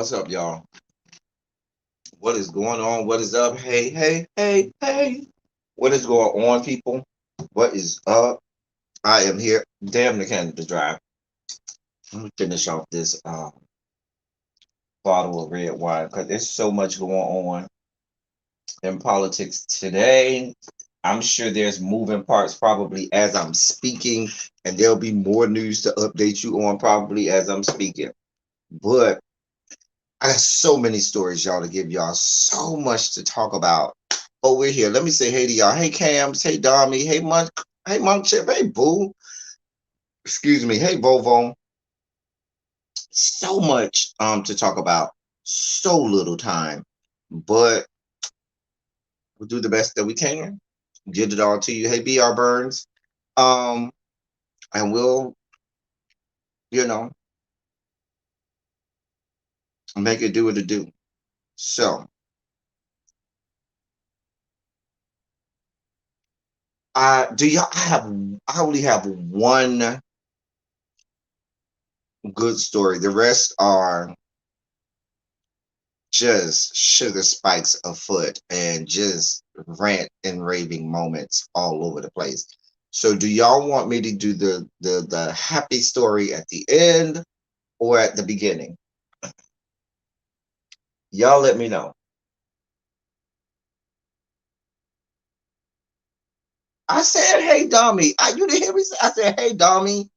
What's up, y'all? What is going on? What is up? Hey, hey, hey, hey. What is going on, people? What is up? I am here. Damn the Canada Dry. Let me finish off this bottle of red wine because there's so much going on in politics today. I'm sure there's moving parts probably as I'm speaking, and there'll be more news to update you on probably as I'm speaking. But I got so many stories, y'all, to give y'all. So much to talk about. Oh, we're here. Let me say hey to y'all. Hey, Cams. Hey, Dommy. Hey, Monk. Hey, Monk Chip. Hey, Boo. Excuse me. Hey, Volvo. So much to talk about. So little time. But we'll do the best that we can. Get it all to you. Hey, BR Burns. Um, and we'll, you know, make it do what it do. So I only have one good story. The rest are just sugar spikes afoot and just rant and raving moments all over the place. So do y'all want me to do the happy story at the end or at the beginning? Y'all let me know. I said, hey, Dommy. You didn't hear me say, I said, hey, Dommy.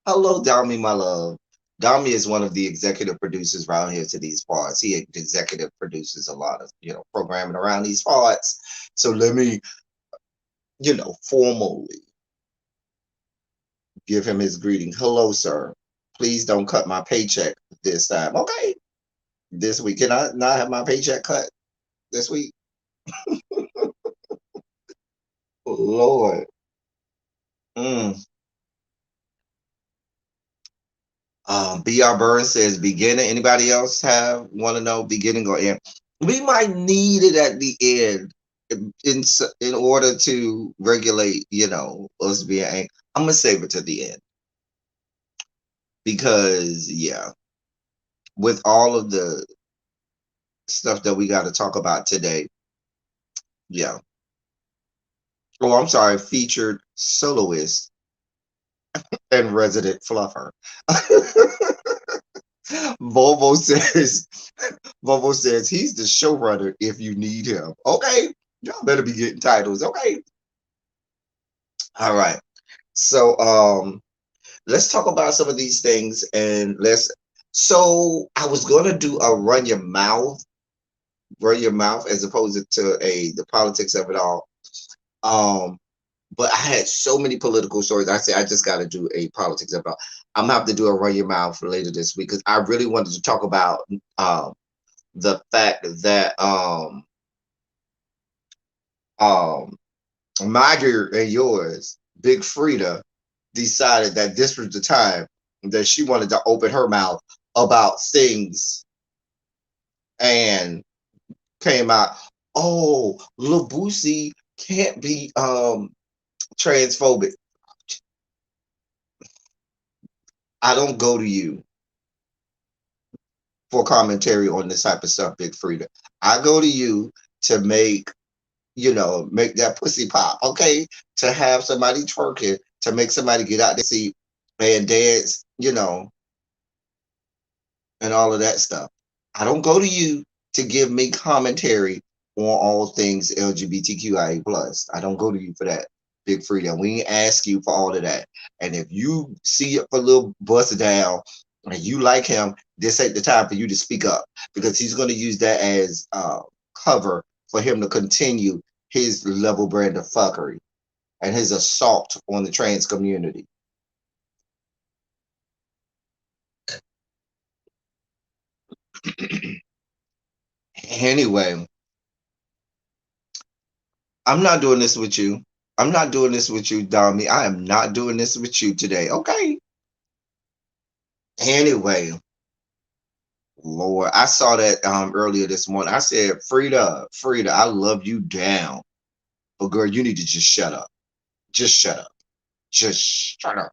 Hello, Dommy, my love. Dommy is one of the executive producers around here to these parts. He executive produces a lot of, programming around these parts. So let me, formally give him his greeting. Hello, sir. Please don't cut my paycheck this time. Okay. This week. Can I not have my paycheck cut this week? Lord. Mm. BR Burns says beginning. Anybody else want to know beginning or end? We might need it at the end in order to regulate, us being angry. I'm gonna save it to the end because with all of the stuff that we got to talk about today, yeah. Oh, I'm sorry, featured soloist and resident fluffer. Volvo says Volvo says he's the showrunner if you need him. Okay. Y'all better be getting titles. Okay. All right. So let's talk about some of these things and so I was gonna do a run your mouth as opposed to the politics of it all. But I had so many political stories. I said I just got to do a politics about. I'm gonna have to do a run your mouth later this week because I really wanted to talk about the fact that my and yours, Big Frida, decided that this was the time that she wanted to open her mouth about things and came out, oh, Lil Boosie can't be transphobic. I don't go to you for commentary on this type of stuff, Big Frida. I go to you to make, make that pussy pop, okay? To have somebody twerking, to make somebody get out their seat and dance, and all of that stuff. I don't go to you to give me commentary on all things LGBTQIA plus. I don't go to you for that, Big Freedom. We ain't ask you for all of that. And if you see it for little bust down and you like him, this ain't the time for you to speak up, because he's going to use that as cover for him to continue his level brand of fuckery and his assault on the trans community. Anyway, I'm not doing this with you. I'm not doing this with you, Dami. I am not doing this with you today. Okay. Anyway, Lord, I saw that earlier this morning. I said, Frida, I love you down. But girl, you need to just shut up. Just shut up. Just shut up.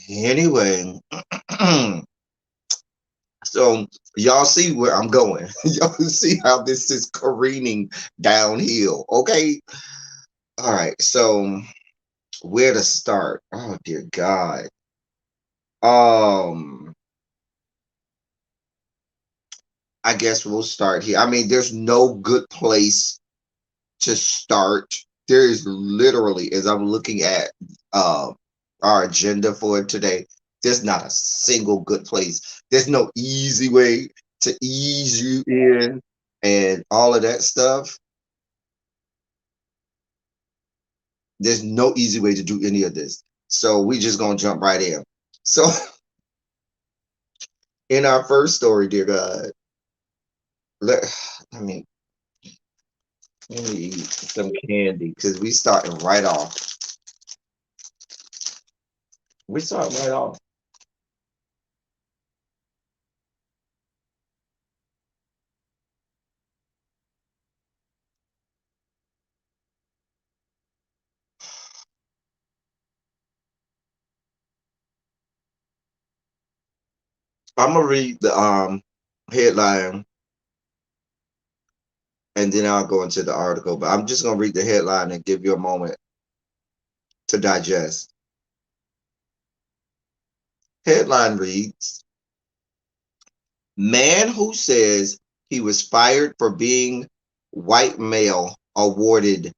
Anyway, so y'all see where I'm going. Y'all see how this is careening downhill. Okay. All right. So where to start? Oh dear God. I guess we'll start here. I mean, there's no good place to start. There is literally, as I'm looking at our agenda for today, there's not a single good place. There's no easy way to ease you in and all of that stuff. There's no easy way to do any of this. So we just gonna jump right in. So in our first story, dear God, let I mean let me eat some candy because we starting right off. We start right off. I'm gonna read the headline and then I'll go into the article. But I'm just gonna read the headline and give you a moment to digest. Headline reads: Man who says he was fired for being white male awarded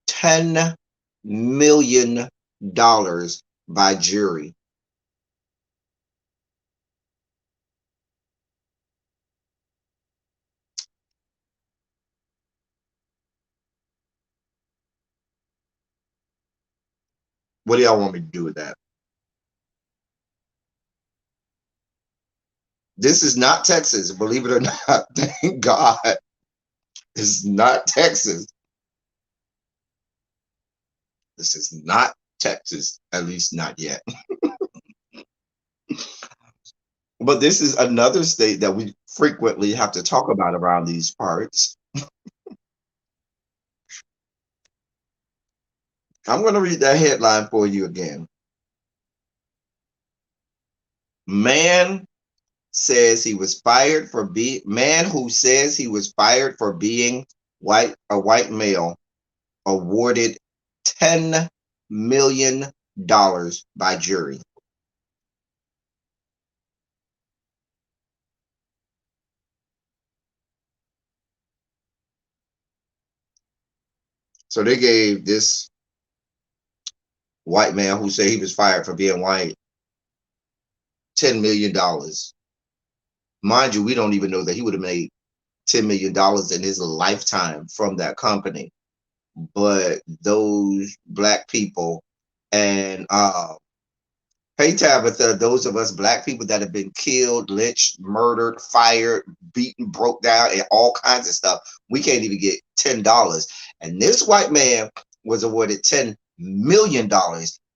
$10 million by jury. What do y'all want me to do with that? This is not Texas, believe it or not. Thank God. This is not Texas. This is not Texas, at least not yet. But this is another state that we frequently have to talk about around these parts. I'm going to read that headline for you again. Man says he was fired for being man who says he was fired for being a white male awarded $10 million by jury. So they gave this white man who said he was fired for being white $10 million. Mind you, we don't even know that he would have made $10 million in his lifetime from that company. But those black people and hey Tabitha, those of us black people that have been killed, lynched, murdered, fired, beaten, broke down, and all kinds of stuff, we can't even get $10. And this white man was awarded $10 million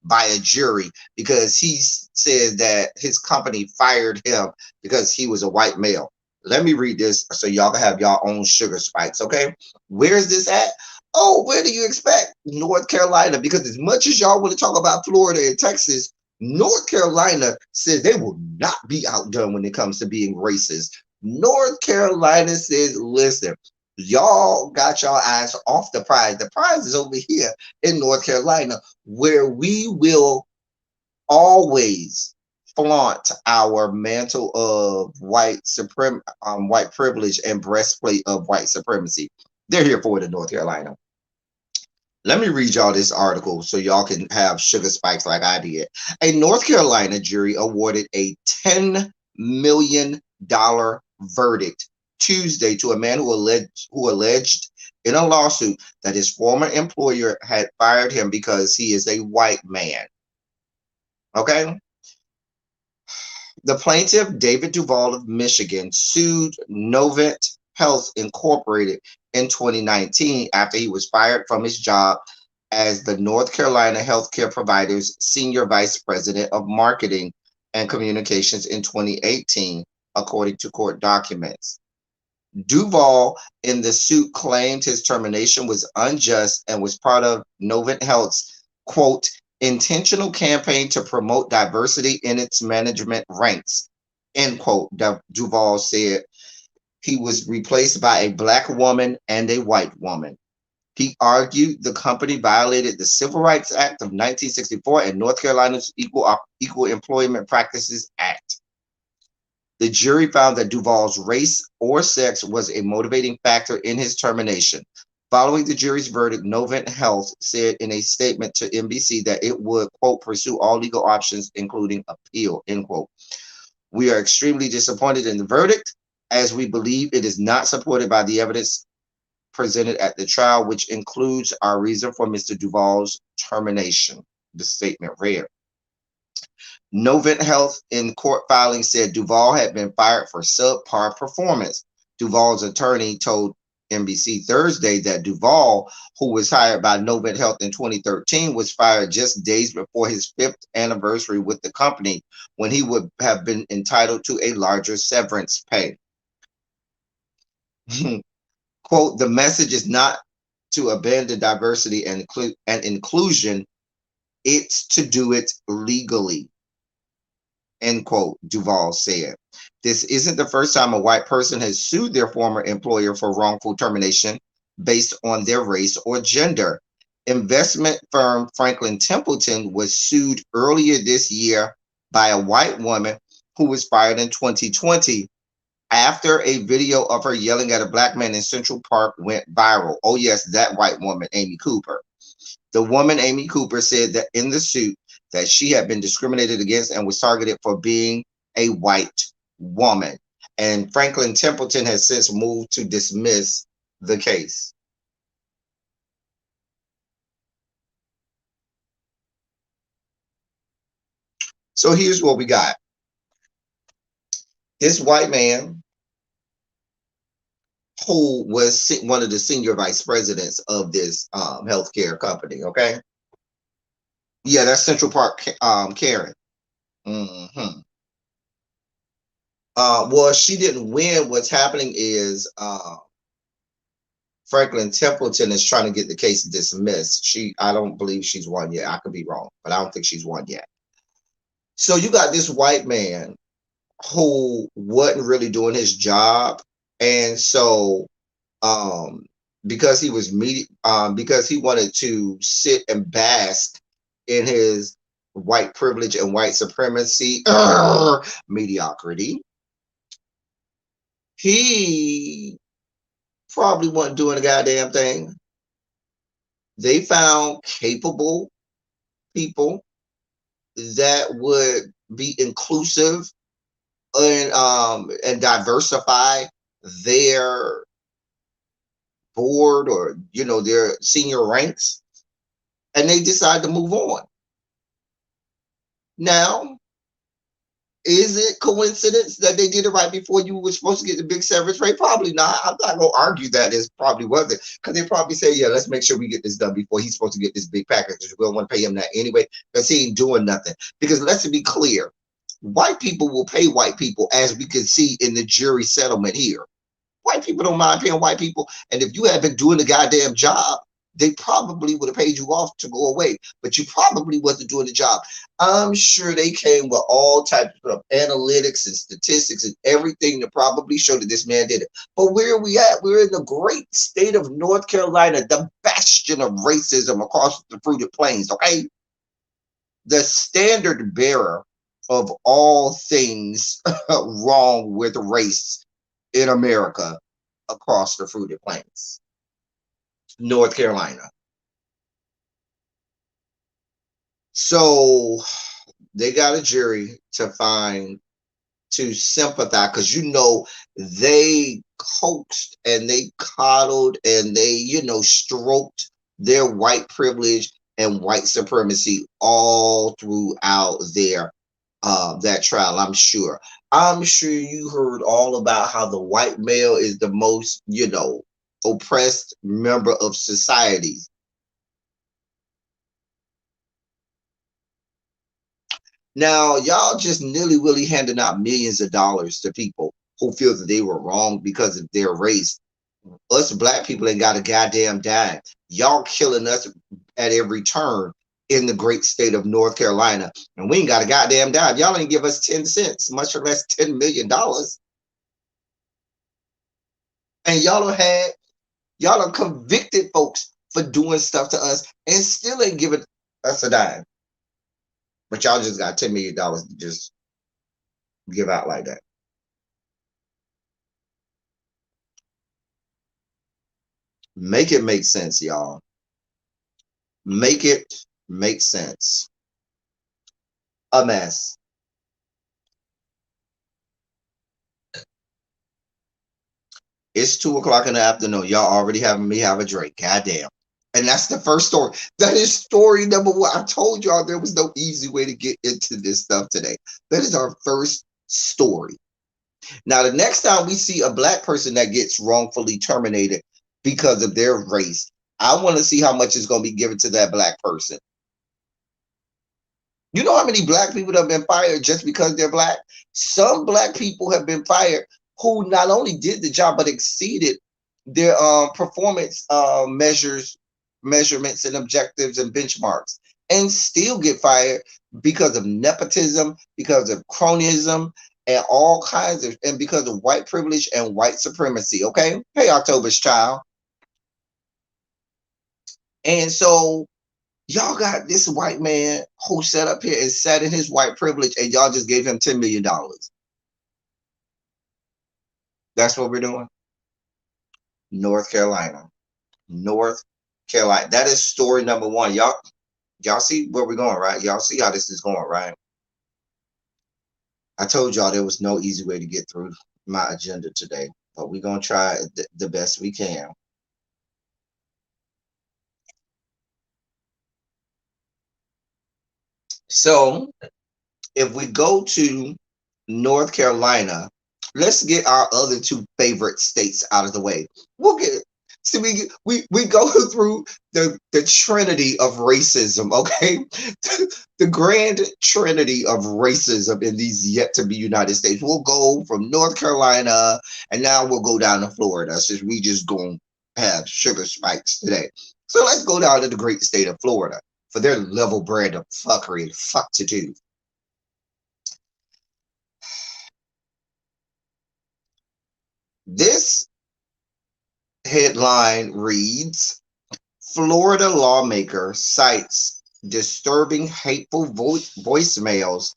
by a jury because he says that his company fired him because he was a white male. Let me read this so y'all can have y'all own sugar spikes, okay? Where's this at? Oh, where do you expect? North Carolina, because as much as y'all want to talk about Florida and Texas, North Carolina says they will not be outdone when it comes to being racist. North Carolina says, listen, y'all got y'all eyes off the prize. The prize is over here in North Carolina, where we will always flaunt our mantle of white privilege and breastplate of white supremacy. They're here for it in North Carolina. Let me read y'all this article so y'all can have sugar spikes like I did. A North Carolina jury awarded a $10 million verdict Tuesday to a man who alleged in a lawsuit that his former employer had fired him because he is a white man. Okay? The plaintiff, David Duval of Michigan, sued Novant Health Incorporated in 2019 after he was fired from his job as the North Carolina healthcare provider's senior vice president of marketing and communications in 2018, according to court documents. Duval in the suit claimed his termination was unjust and was part of Novant Health's, quote, intentional campaign to promote diversity in its management ranks, end quote. Duval said he was replaced by a black woman and a white woman. He argued the company violated the Civil Rights Act of 1964 and North Carolina's Equal Employment Practices Act. The jury found that Duval's race or sex was a motivating factor in his termination. Following the jury's verdict, Novant Health said in a statement to NBC that it would, quote, pursue all legal options, including appeal, end quote. We are extremely disappointed in the verdict, as we believe it is not supported by the evidence presented at the trial, which includes our reason for Mr. Duval's termination, the statement read. Novant Health in court filing said Duval had been fired for subpar performance. Duval's attorney told NBC Thursday that Duval, who was hired by Novant Health in 2013, was fired just days before his 5th anniversary with the company, when he would have been entitled to a larger severance pay. Quote, the message is not to abandon diversity and inclusion, it's to do it legally, end quote, Duval said. This isn't the first time a white person has sued their former employer for wrongful termination based on their race or gender. Investment firm Franklin Templeton was sued earlier this year by a white woman who was fired in 2020 after a video of her yelling at a black man in Central Park went viral. Oh yes, that white woman, Amy Cooper. The woman, Amy Cooper, said that in the suit that she had been discriminated against and was targeted for being a white woman. And Franklin Templeton has since moved to dismiss the case. So here's what we got. This white man, who was one of the senior vice presidents of this healthcare company, okay? Yeah, that's Central Park, Karen. Mm-hmm. Well, she didn't win. What's happening is Franklin Templeton is trying to get the case dismissed. I don't believe she's won yet. I could be wrong, but I don't think she's won yet. So you got this white man who wasn't really doing his job, and so because he was because he wanted to sit and bask in his white privilege and white supremacy mediocrity, he probably wasn't doing a goddamn thing. They found capable people that would be inclusive and diversify their board or their senior ranks, and they decide to move on. Now, Is it coincidence that they did it right before you were supposed to get the big severance rate? Probably not. I'm not gonna argue that it probably wasn't, because they probably say, yeah, let's make sure we get this done before he's supposed to get this big package. We don't want to pay him that anyway, because he ain't doing nothing. Because let's be clear, white people will pay white people, as we can see in the jury settlement here. White people don't mind paying white people, and if you had been doing the goddamn job, they probably would have paid you off to go away, but you probably wasn't doing the job. I'm sure they came with all types of analytics and statistics and everything to probably show that this man did it. But where are we at? We're in the great state of North Carolina, the bastion of racism across the fruited plains, okay? The standard bearer of all things wrong with race in America across the fruited plains, North Carolina. So they got a jury to sympathize, because they coaxed and they coddled and they stroked their white privilege and white supremacy all throughout that trial. I'm sure you heard all about how the white male is the most oppressed member of society. Now, y'all just nilly-willy handing out millions of dollars to people who feel that they were wrong because of their race. Us black people ain't got a goddamn dime. Y'all killing us at every turn in the great state of North Carolina, and we ain't got a goddamn dime. Y'all ain't give us 10 cents, much less $10 million. And y'all done convicted folks for doing stuff to us and still ain't giving us a dime. But y'all just got $10 million to just give out like that. Make it make sense, y'all. Make it make sense. A mess. It's 2 o'clock in the afternoon. Y'all already having me have a drink. Goddamn. And that's the first story. That is story number one. I told y'all there was no easy way to get into this stuff today. That is our first story. Now, the next time we see a black person that gets wrongfully terminated because of their race, I want to see how much is going to be given to that black person. You know how many black people have been fired just because they're black? Some black people have been fired who not only did the job but exceeded their performance measurements and objectives and benchmarks, and still get fired because of nepotism, because of cronyism, and all kinds of, and because of white privilege and white supremacy. Okay, hey, October's child. And so y'all got this white man who sat up here and sat in his white privilege, and y'all just gave him $10 million. That's what we're doing. North Carolina. North Carolina. That is story number one. Y'all see where we're going, right? Y'all see how this is going, right? I told y'all there was no easy way to get through my agenda today, but we're going to try the best we can. So if we go to North Carolina, let's get our other two favorite states out of the way. We'll get see we go through the trinity of racism, okay? The grand trinity of racism in these yet to be United States. We'll go from North Carolina and now we'll go down to Florida, since we just gonna have sugar spikes today. So let's go down to the great state of Florida for their level brand of fuckery and fuck to do. This headline reads, Florida lawmaker cites disturbing hateful voicemails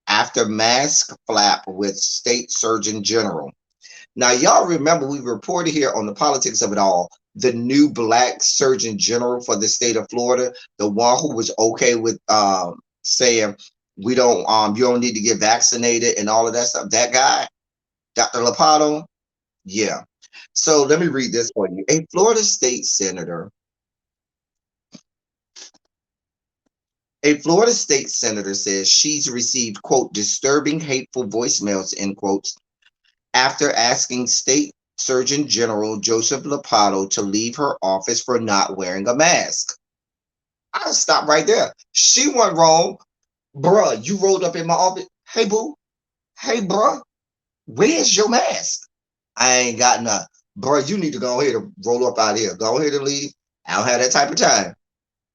after mask flap with state surgeon general. Now, y'all remember we reported here on the politics of it all, the new black surgeon general for the state of Florida, the one who was okay with saying we don't you don't need to get vaccinated and all of that stuff. That guy, Dr. Lapato. Yeah. So let me read this for you. A Florida state senator A Florida state senator says she's received, quote, disturbing, hateful voicemails, end quotes, after asking State Surgeon General Joseph Lombardo to leave her office for not wearing a mask. I'll stop right there. She went wrong. Bruh, you rolled up in my office. Hey, boo. Hey, bruh, where's your mask? I ain't got none. Bruh, you need to go ahead and roll up out here. Go ahead and leave. I don't have that type of time.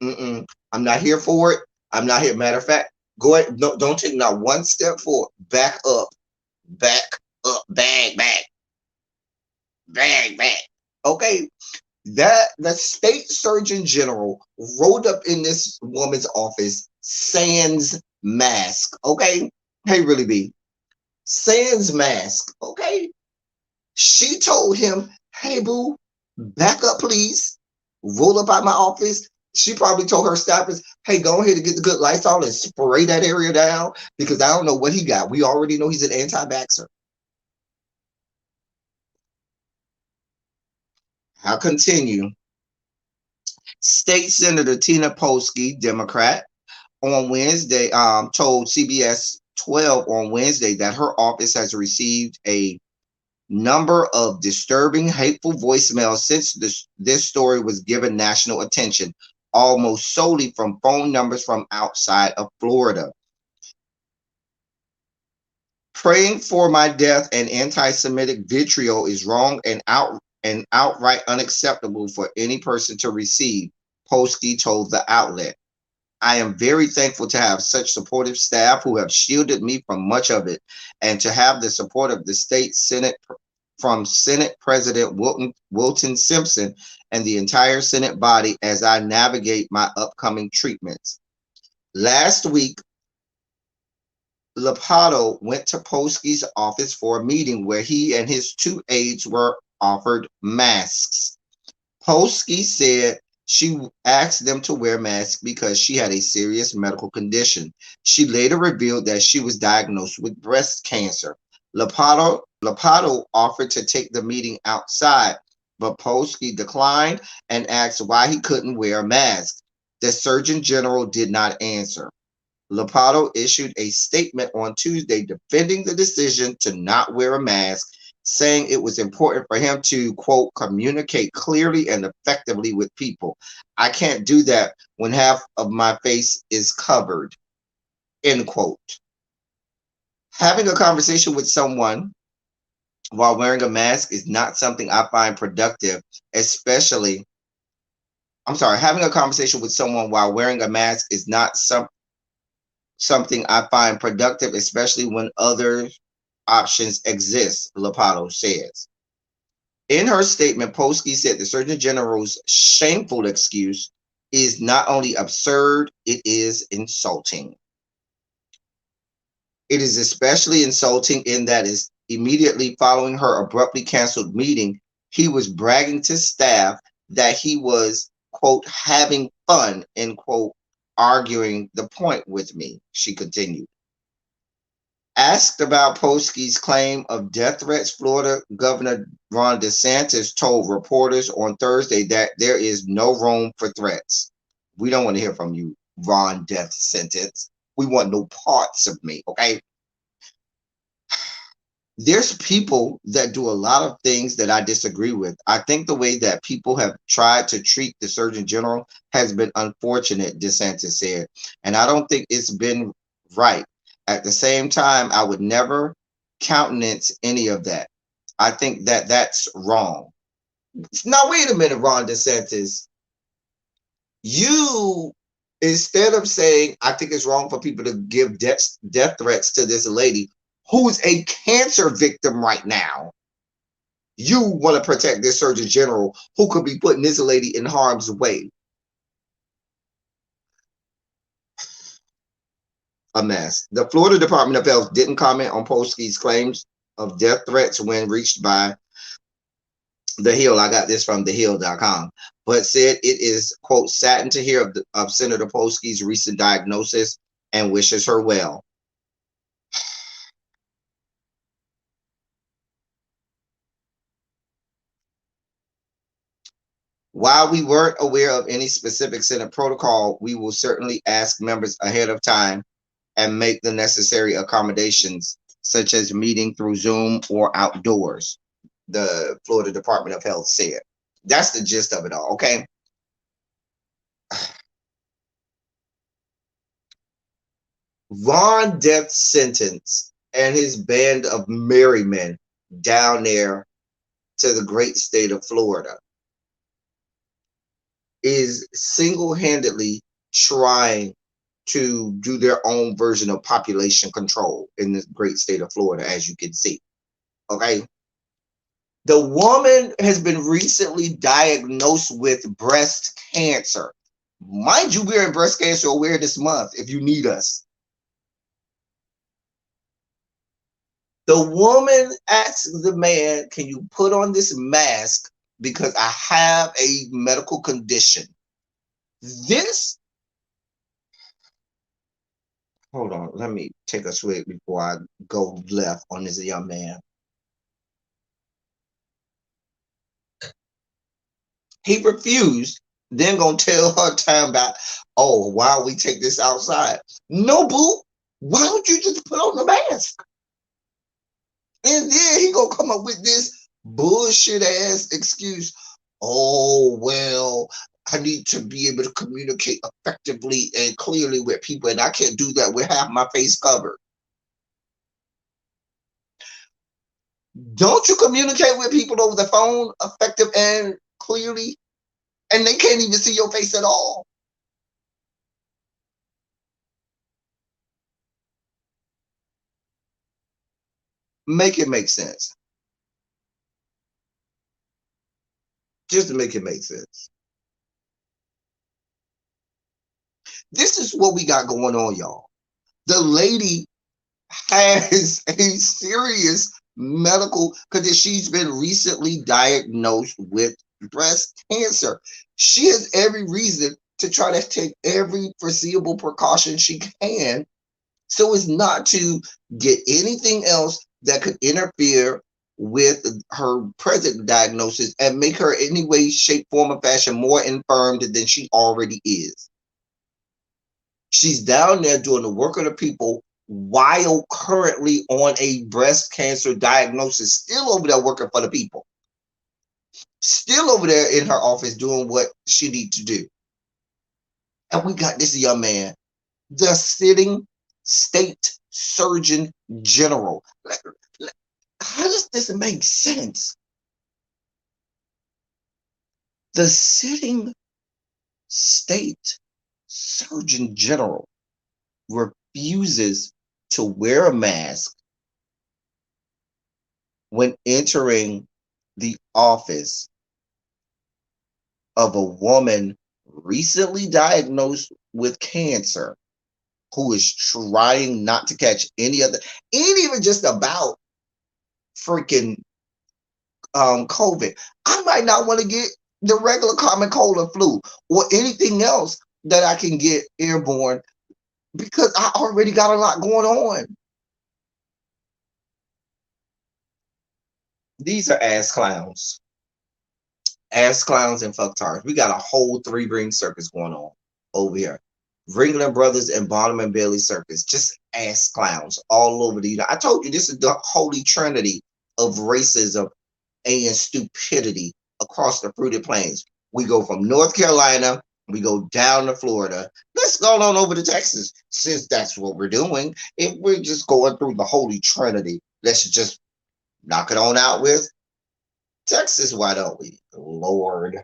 Mm-mm. I'm not here for it. I'm not here. Matter of fact, go ahead. No, don't take not one step forward. Back up, back. Okay, that the state surgeon general rolled up in this woman's office sans mask. Okay, hey, really be sans mask. Okay, she told him, "Hey, boo, back up, please. Roll up out my office." She probably told her staffers, "Hey, go ahead and get the good Lysol and spray that area down because I don't know what he got. We already know he's an anti-vaxxer." I'll continue. State Senator Tina Polsky, Democrat, on Wednesday, told CBS 12 on Wednesday that her office has received a number of disturbing, hateful voicemails since this story was given national attention, almost solely from phone numbers from outside of Florida. Praying for my death and anti-Semitic vitriol is wrong and outright unacceptable for any person to receive, Polsky told the outlet. I am very thankful to have such supportive staff who have shielded me from much of it, and to have the support of the state Senate from Senate President Wilton Simpson and the entire Senate body as I navigate my upcoming treatments. Last week, Lombardo went to Polsky's office for a meeting where he and his two aides were offered masks. Polsky said she asked them to wear masks because she had a serious medical condition. She later revealed that she was diagnosed with breast cancer. Lombardo offered to take the meeting outside, but Polsky declined and asked why he couldn't wear a mask. The Surgeon General did not answer. Lombardo issued a statement on Tuesday defending the decision to not wear a mask, saying it was important for him to, quote, communicate clearly and effectively with people. I can't do that when half of my face is covered, end quote. Having a conversation with someone while wearing a mask is not something I find productive, especially, I'm sorry, having a conversation with someone while wearing a mask is not something I find productive, especially when other options exist, Lombardo says. In her statement, Polsky said the Surgeon General's shameful excuse is not only absurd, it is insulting. It is especially insulting in that is immediately following her abruptly canceled meeting, he was bragging to staff that he was, quote, having fun, end quote, arguing the point with me, she continued. Asked about Polsky's claim of death threats, Florida Governor Ron DeSantis told reporters on Thursday that there is no room for threats. We don't want to hear from you, Ron Death Sentence. We want no parts of me, okay? There's people that do a lot of things that I disagree with. I think the way that people have tried to treat the Surgeon General has been unfortunate, DeSantis said, and I don't think it's been right. At the same time, I would never countenance any of that. I think that that's wrong. Now, wait a minute, Ron DeSantis. You, instead of saying, I think it's wrong for people to give death threats to this lady who's a cancer victim right now, you want to protect this Surgeon General who could be putting this lady in harm's way. A mess. The Florida Department of Health didn't comment on Polsky's claims of death threats when reached by The Hill. I got this from thehill.com, but said it is, quote, saddened to hear of Senator Polsky's recent diagnosis and wishes her well. While we weren't aware of any specific Senate protocol, we will certainly ask members ahead of time and make the necessary accommodations, such as meeting through Zoom or outdoors, the Florida Department of Health said. That's the gist of it all, okay? Ron death sentence and his band of merry men down there to the great state of Florida is single-handedly trying to do their own version of population control in the great state of Florida, as you can see. Okay. The woman has been recently diagnosed with breast cancer. Mind you, we're in breast cancer awareness month if you need us. The woman asks the man, can you put on this mask because I have a medical condition? This, hold on, let me take a swig before I go left on this young man. He refused, then gonna tell her time about, oh, why don't we take this outside? No, boo. Why don't you just put on the mask? And then he gonna come up with this bullshit ass excuse. Oh, well, I need to be able to communicate effectively and clearly with people, and I can't do that with half my face covered. Don't you communicate with people over the phone effective and clearly, and they can't even see your face at all? Make it make sense. Just to make it make sense. This is what we got going on, y'all. The lady has a serious medical condition. She's been recently diagnosed with breast cancer. She has every reason to try to take every foreseeable precaution she can so as not to get anything else that could interfere with her present diagnosis and make her in any way, shape, form, or fashion more infirmed than she already is. She's down there doing the work of the people while currently on a breast cancer diagnosis, still over there working for the people, still over there in her office doing what she needs to do. And we got this young man, the sitting state surgeon general. How does this make sense? The sitting state surgeon general refuses to wear a mask when entering the office of a woman recently diagnosed with cancer who is trying not to catch any other, ain't even just about freaking COVID. I might not want to get the regular common cold or flu or anything else that I can get airborne because I already got a lot going on. These are ass clowns. Ass clowns and fucktards. We got a whole three ring circus going on over here. Ringling Brothers and Bottom and Bailey Circus. Just ass clowns all over the United. I told you this is the holy trinity of racism and stupidity across the fruited plains. We go from North Carolina, we go down to Florida. Let's go on over to Texas, since that's what we're doing. If we're just going through the holy trinity, let's just knock it on out with Texas, why don't we? Lord.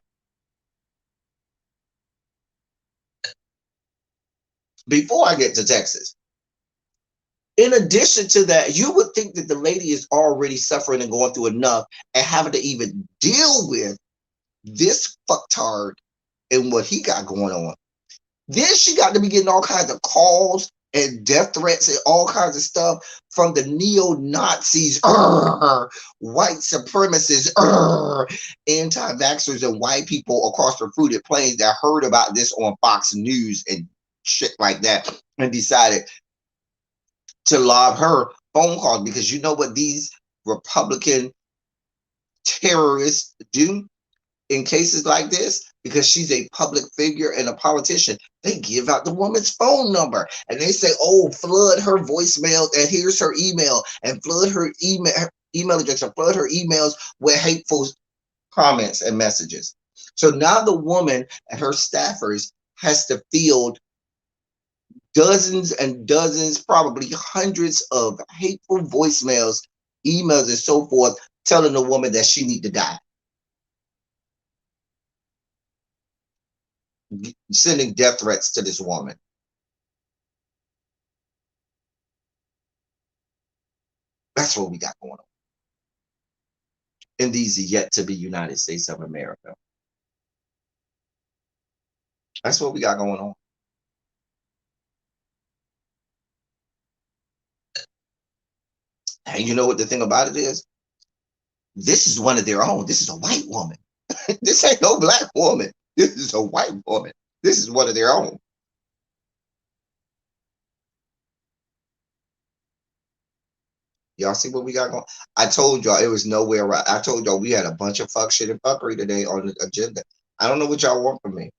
Before I get to Texas, in addition to that, you would think that the lady is already suffering and going through enough and having to even deal with this fucktard and what he got going on. Then she got to be getting all kinds of calls and death threats and all kinds of stuff from the neo-Nazis, white supremacists, anti-vaxxers, and white people across the fruited plains that heard about this on Fox News and shit like that and decided to lob her phone calls, because you know what these Republican terrorists do? in cases like this, because she's a public figure and a politician, they give out the woman's phone number and they say, oh, flood her voicemail and here's her email, and flood her email address, and flood her emails with hateful comments and messages. So now the woman and her staffers has to field dozens and dozens, probably hundreds of hateful voicemails, emails, and so forth, telling the woman that she need to die, sending death threats to this woman. That's what we got going on in these yet to be United States of America. That's what we got going on. And you know what the thing about it is? This is one of their own. This is a white woman. This ain't no black woman. This is a white woman. This is one of their own. Y'all see what we got going? I told y'all it was nowhere right. I told y'all we had a bunch of fuck shit and fuckery today on the agenda. I don't know what y'all want from me.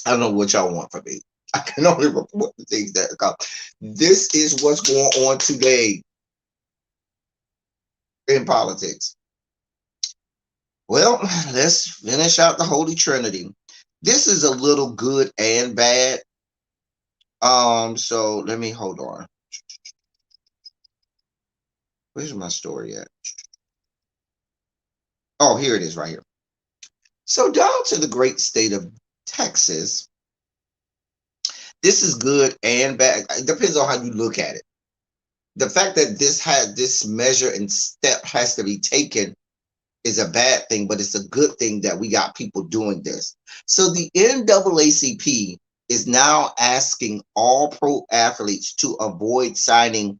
I don't know what y'all want from me. I can only report the things that come. This is what's going on today in politics. Well, let's finish out the Holy Trinity. This is a little good and bad. So let me hold on. Where's my story at? Oh, here it is right here. So down to the great state of Texas, this is good and bad. It depends on how you look at it. The fact that this measure and step has to be taken is a bad thing, but it's a good thing that we got people doing this. So the NAACP is now asking all pro athletes to avoid signing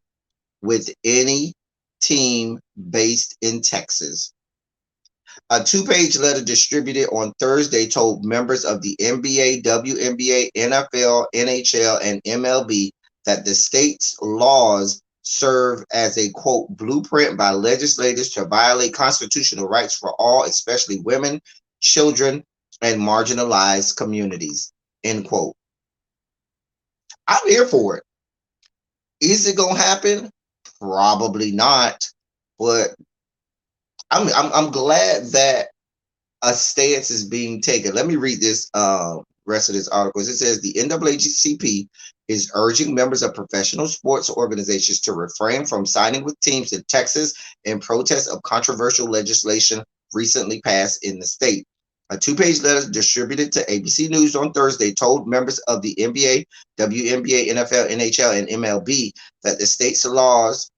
with any team based in Texas. A two-page letter distributed on Thursday told members of the NBA, WNBA, NFL, NHL, and MLB that the state's laws serve as a, quote, blueprint by legislators to violate constitutional rights for all, especially women, children, and marginalized communities, end quote. I'm here for it. Is it going to happen? Probably not. But I'm glad that a stance is being taken. Let me read this rest of this article. It says the NAACP is urging members of professional sports organizations to refrain from signing with teams in Texas in protest of controversial legislation recently passed in the state. A two-page letter distributed to ABC News on Thursday told members of the NBA, WNBA, NFL, NHL, and MLB that the state's laws,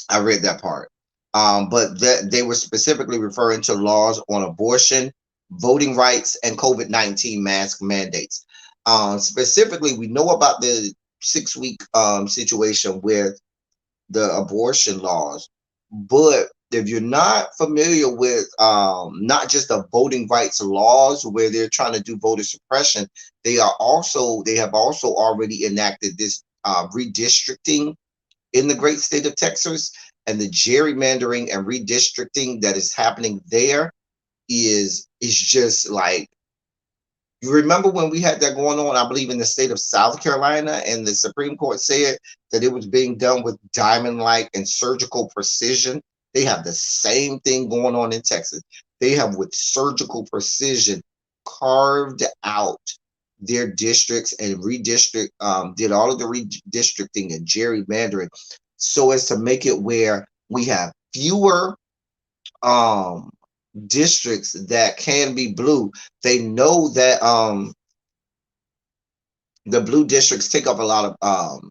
I read that part, but that they were specifically referring to laws on abortion, voting rights, and COVID-19 mask mandates. Specifically, we know about the 6-week situation with the abortion laws, but if you're not familiar with not just the voting rights laws where they're trying to do voter suppression, they have also already enacted this redistricting in the great state of Texas, and the gerrymandering and redistricting that is happening there is just like, you remember when we had that going on, I believe in the state of South Carolina, and the Supreme Court said that it was being done with diamond-like and surgical precision. They have the same thing going on in Texas. They have, with surgical precision, carved out their districts and did all of the redistricting and gerrymandering so as to make it where we have fewer districts that can be blue. They know that the blue districts take up a lot of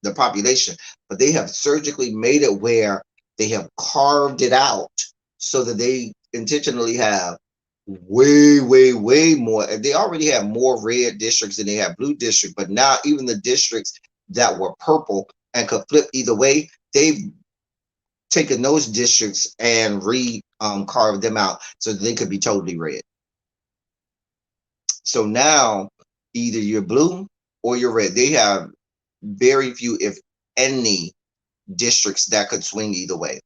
the population, but they have surgically made it where they have carved it out so that they intentionally have way more. They already have more red districts than they have blue districts, but now even the districts that were purple and could flip either way, they've taken those districts and carved them out so that they could be totally red. So now either you're blue or you're red. They have very few, if any, districts that could swing either way.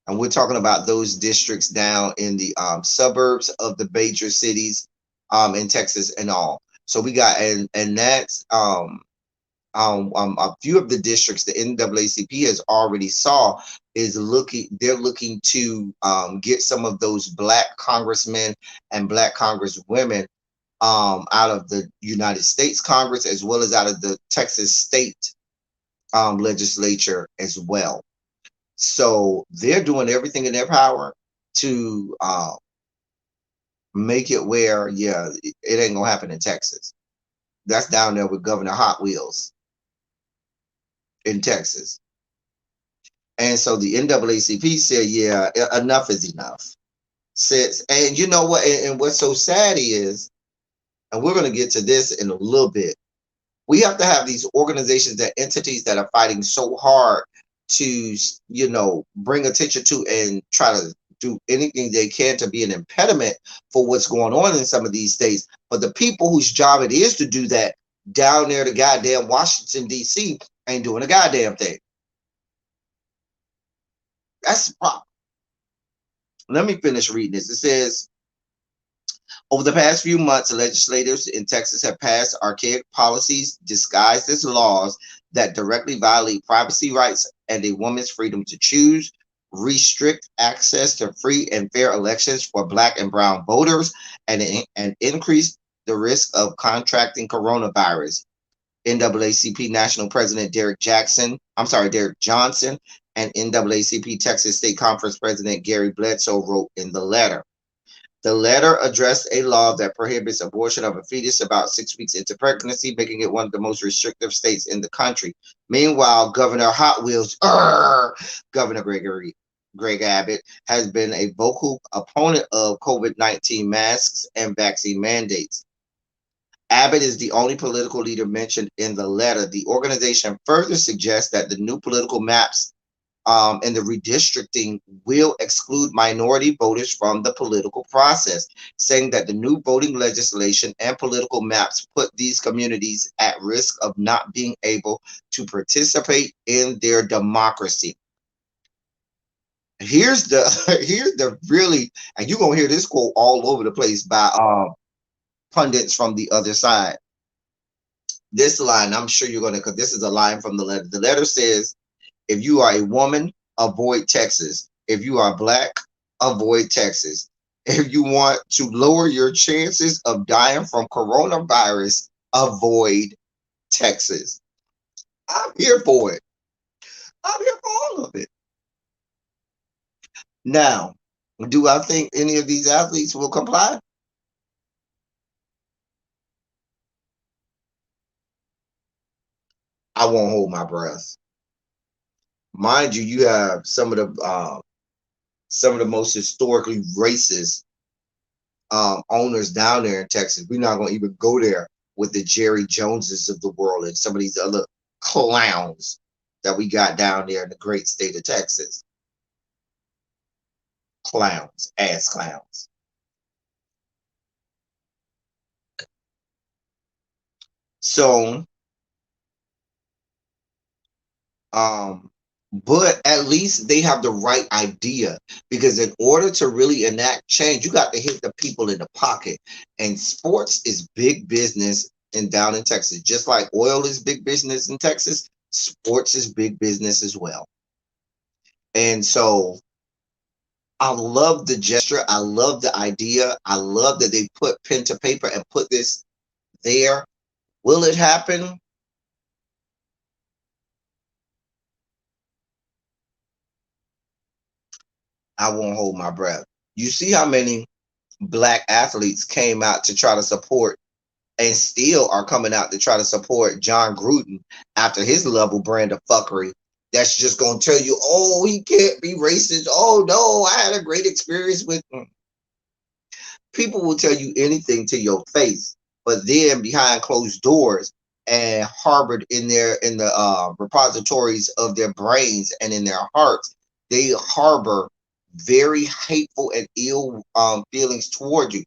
And we're talking about those districts down in the suburbs of the major cities in Texas and all. So we got and that's a few of the districts the NAACP has already saw is looking. They're looking to get some of those black congressmen and black congresswomen out of the United States Congress as well as out of the Texas state legislature as well. So they're doing everything in their power to make it where, yeah, it ain't gonna happen in Texas. That's down there with Governor Hot Wheels in Texas. And so the NAACP said, yeah, enough is enough. Says, and you know what? And what's so sad is, and we're going to get to this in a little bit, we have to have these organizations and entities that are fighting so hard to, bring attention to and try to do anything they can to be an impediment for what's going on in some of these states. But the people whose job it is to do that down there, the goddamn Washington, D.C., ain't doing a goddamn thing. That's the problem. Let me finish reading this. It says, over the past few months, legislators in Texas have passed archaic policies disguised as laws that directly violate privacy rights and a woman's freedom to choose, restrict access to free and fair elections for Black and Brown voters, and increase the risk of contracting coronavirus. NAACP National President Derek Johnson, and NAACP Texas State Conference President Gary Bledsoe wrote in the letter. The letter addressed a law that prohibits abortion of a fetus about 6 weeks into pregnancy, making it one of the most restrictive states in the country. Meanwhile, Governor Hot Wheels, Governor Greg Abbott, has been a vocal opponent of COVID-19 masks and vaccine mandates. Abbott is the only political leader mentioned in the letter. The organization further suggests that the new political maps and the redistricting will exclude minority voters from the political process, saying that the new voting legislation and political maps put these communities at risk of not being able to participate in their democracy. Here's the really, and you're gonna hear this quote all over the place by pundits from the other side. This line, I'm sure you're gonna, because this is a line from the letter. The letter says, if you are a woman, avoid Texas. If you are Black, avoid Texas. If you want to lower your chances of dying from coronavirus, avoid Texas. I'm here for it. I'm here for all of it. Now, do I think any of these athletes will comply? I won't hold my breath. Mind you, you have some of the most historically racist owners down there in Texas. We're not going to even go there with the Jerry Joneses of the world and some of these other clowns that we got down there in the great state of Texas. Clowns, ass clowns. So, but at least they have the right idea, because in order to really enact change, you got to hit the people in the pocket. And sports is big business down in Texas. Just like oil is big business in Texas, sports is big business as well. And so I love the gesture. I love the idea. I love that they put pen to paper and put this there. Will it happen? I won't hold my breath. You see how many Black athletes came out to try to support and still are coming out to try to support John Gruden after his level brand of fuckery. That's just going to tell you, oh, he can't be racist. Oh, no, I had a great experience with him. People will tell you anything to your face, but then behind closed doors and harbored in the repositories of their brains and in their hearts, they harbor very hateful and ill feelings toward you.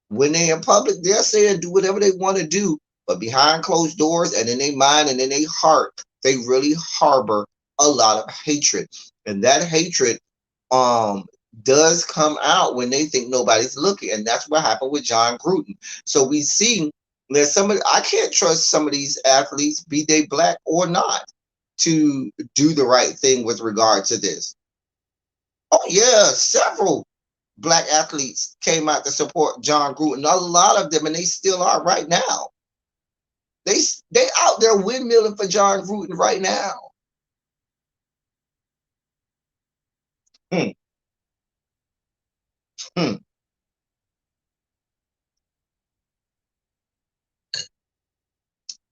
When they're in public, they're saying do whatever they want to do, but behind closed doors and in their mind and in their heart, they really harbor a lot of hatred. And that hatred um does come out when they think nobody's looking. And that's what happened with John Gruden. So we see that somebody, I can't trust some of these athletes, be they black or not, to do the right thing with regard to this. Oh yeah, several black athletes came out to support John Gruden. A lot of them, and they still are right now. They they out there windmilling for John Gruden right now. Hmm, hmm.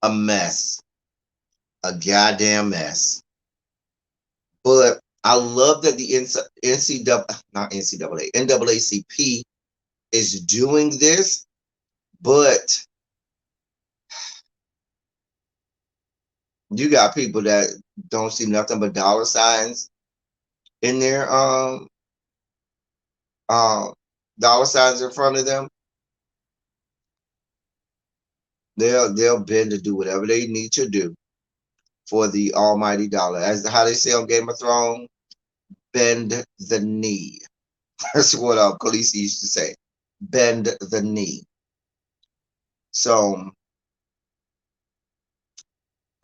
A mess, a goddamn mess. But I love that the NCAA, not NCAA, NAACP is doing this. But you got people that don't see nothing but dollar signs in their um dollar signs in front of them. They'll bend to do whatever they need to do for the almighty dollar. As how they say on Game of Thrones, bend the knee. That's what Khaleesi used to say. Bend the knee. So,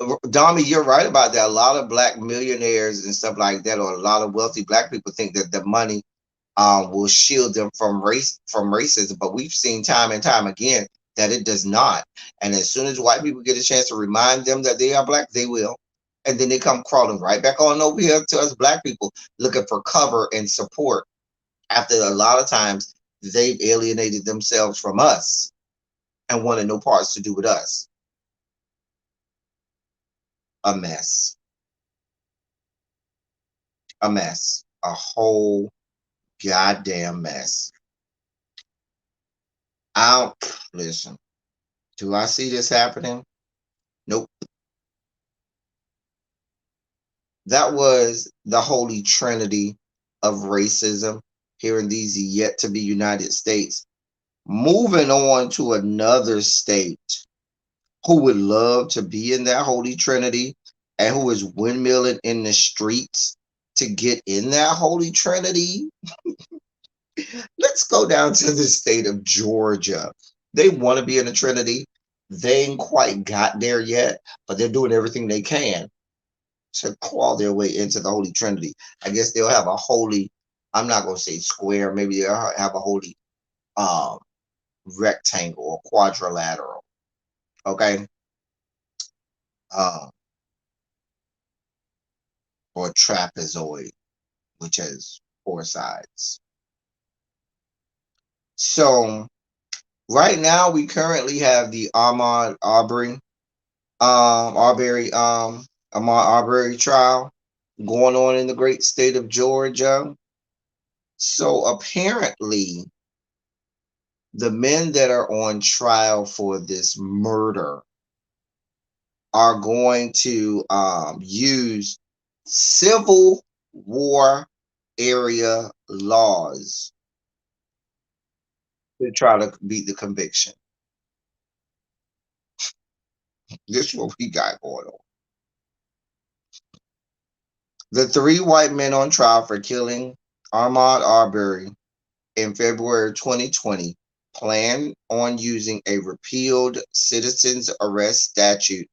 Dami, you're right about that. A lot of black millionaires and stuff like that, or a lot of wealthy black people think that the money will shield them from racism, but we've seen time and time again that it does not. And as soon as white people get a chance to remind them that they are black, they will, and then they come crawling right back on over here to us black people looking for cover and support. After a lot of times they've alienated themselves from us and wanted no parts to do with us. A mess, a mess, a whole goddamn mess. I don't listen. Do I see this happening? Nope. That was the holy trinity of racism here in these yet to be United States. Moving on to another state who would love to be in that holy trinity and who is windmilling in the streets to get in that holy trinity. Let's go down to the state of Georgia. They want to be in the trinity. They ain't quite got there yet, but they're doing everything they can to claw their way into the Holy Trinity. I guess they'll have a holy, I'm not going to say square, maybe they'll have a holy um, rectangle or quadrilateral. Okay. Um, or trapezoid, which has four sides. So right now we currently have the Ahmaud Arbery trial going on in the great state of Georgia. So apparently the men that are on trial for this murder are going to use civil war area laws to try to beat the conviction. This is what we got going on. The three white men on trial for killing Ahmaud Arbery in February 2020 plan on using a repealed citizens arrest statute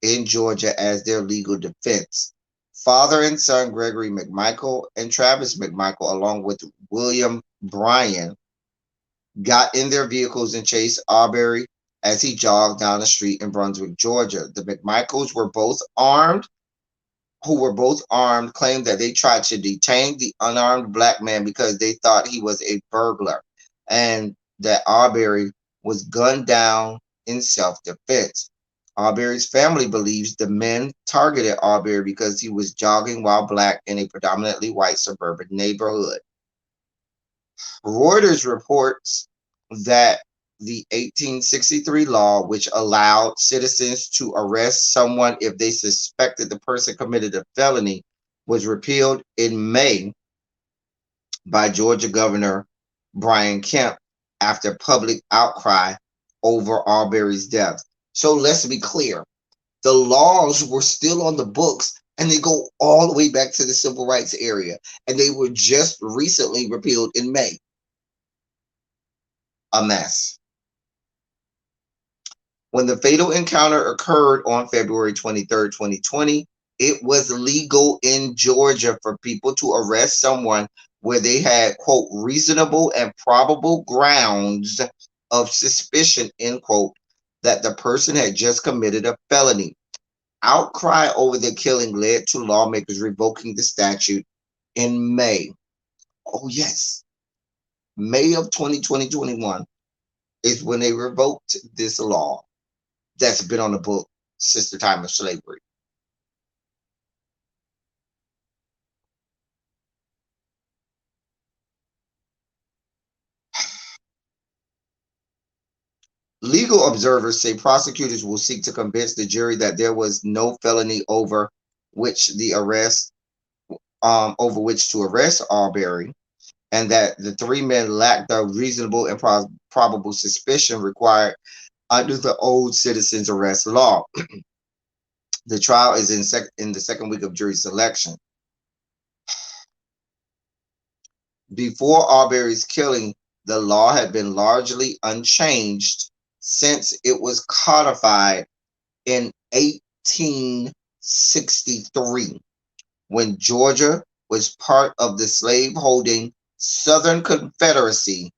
in Georgia as their legal defense. Father and son Gregory McMichael and Travis McMichael, along with William Bryan, got in their vehicles and chased Arbery as he jogged down the street in Brunswick, Georgia. The McMichaels who were both armed, claimed that they tried to detain the unarmed black man because they thought he was a burglar and that Arbery was gunned down in self-defense. Arbery's family believes the men targeted Arbery because he was jogging while black in a predominantly white suburban neighborhood. Reuters reports that the 1863 law, which allowed citizens to arrest someone if they suspected the person committed a felony, was repealed in May by Georgia Governor Brian Kemp after public outcry over Arbery's death. So let's be clear. The laws were still on the books And they go all the way back to the civil rights area. And they were just recently repealed in May. A mess. When the fatal encounter occurred on February 23rd, 2020, it was legal in Georgia for people to arrest someone where they had, quote, reasonable and probable grounds of suspicion, end quote, that the person had just committed a felony. Outcry over the killing led to lawmakers revoking the statute in May. Oh, yes. May of 2021 is when they revoked this law that's been on the book since the time of slavery. Legal observers say prosecutors will seek to convince the jury that there was no felony over which to arrest Arbery, and that the three men lacked the reasonable and probable suspicion required under the old citizens arrest law. The trial is in the second week of jury selection. Before Arbery's killing, the law had been largely unchanged since it was codified in 1863, when Georgia was part of the slave-holding Southern Confederacy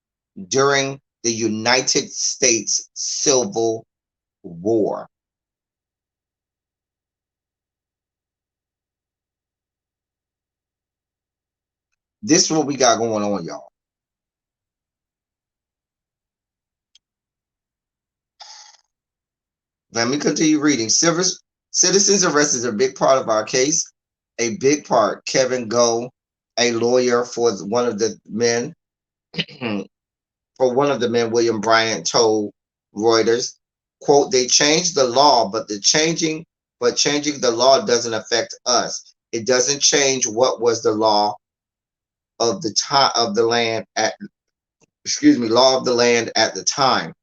during the United States Civil War. This is what we got going on, y'all. Let me continue reading. Citizens arrest is a big part of our case. A big part. Kevin Go, a lawyer for one of the men, William Bryant, told Reuters, quote, they changed the law, but changing the law doesn't affect us. It doesn't change what was the law of the time of the land at law of the land at the time.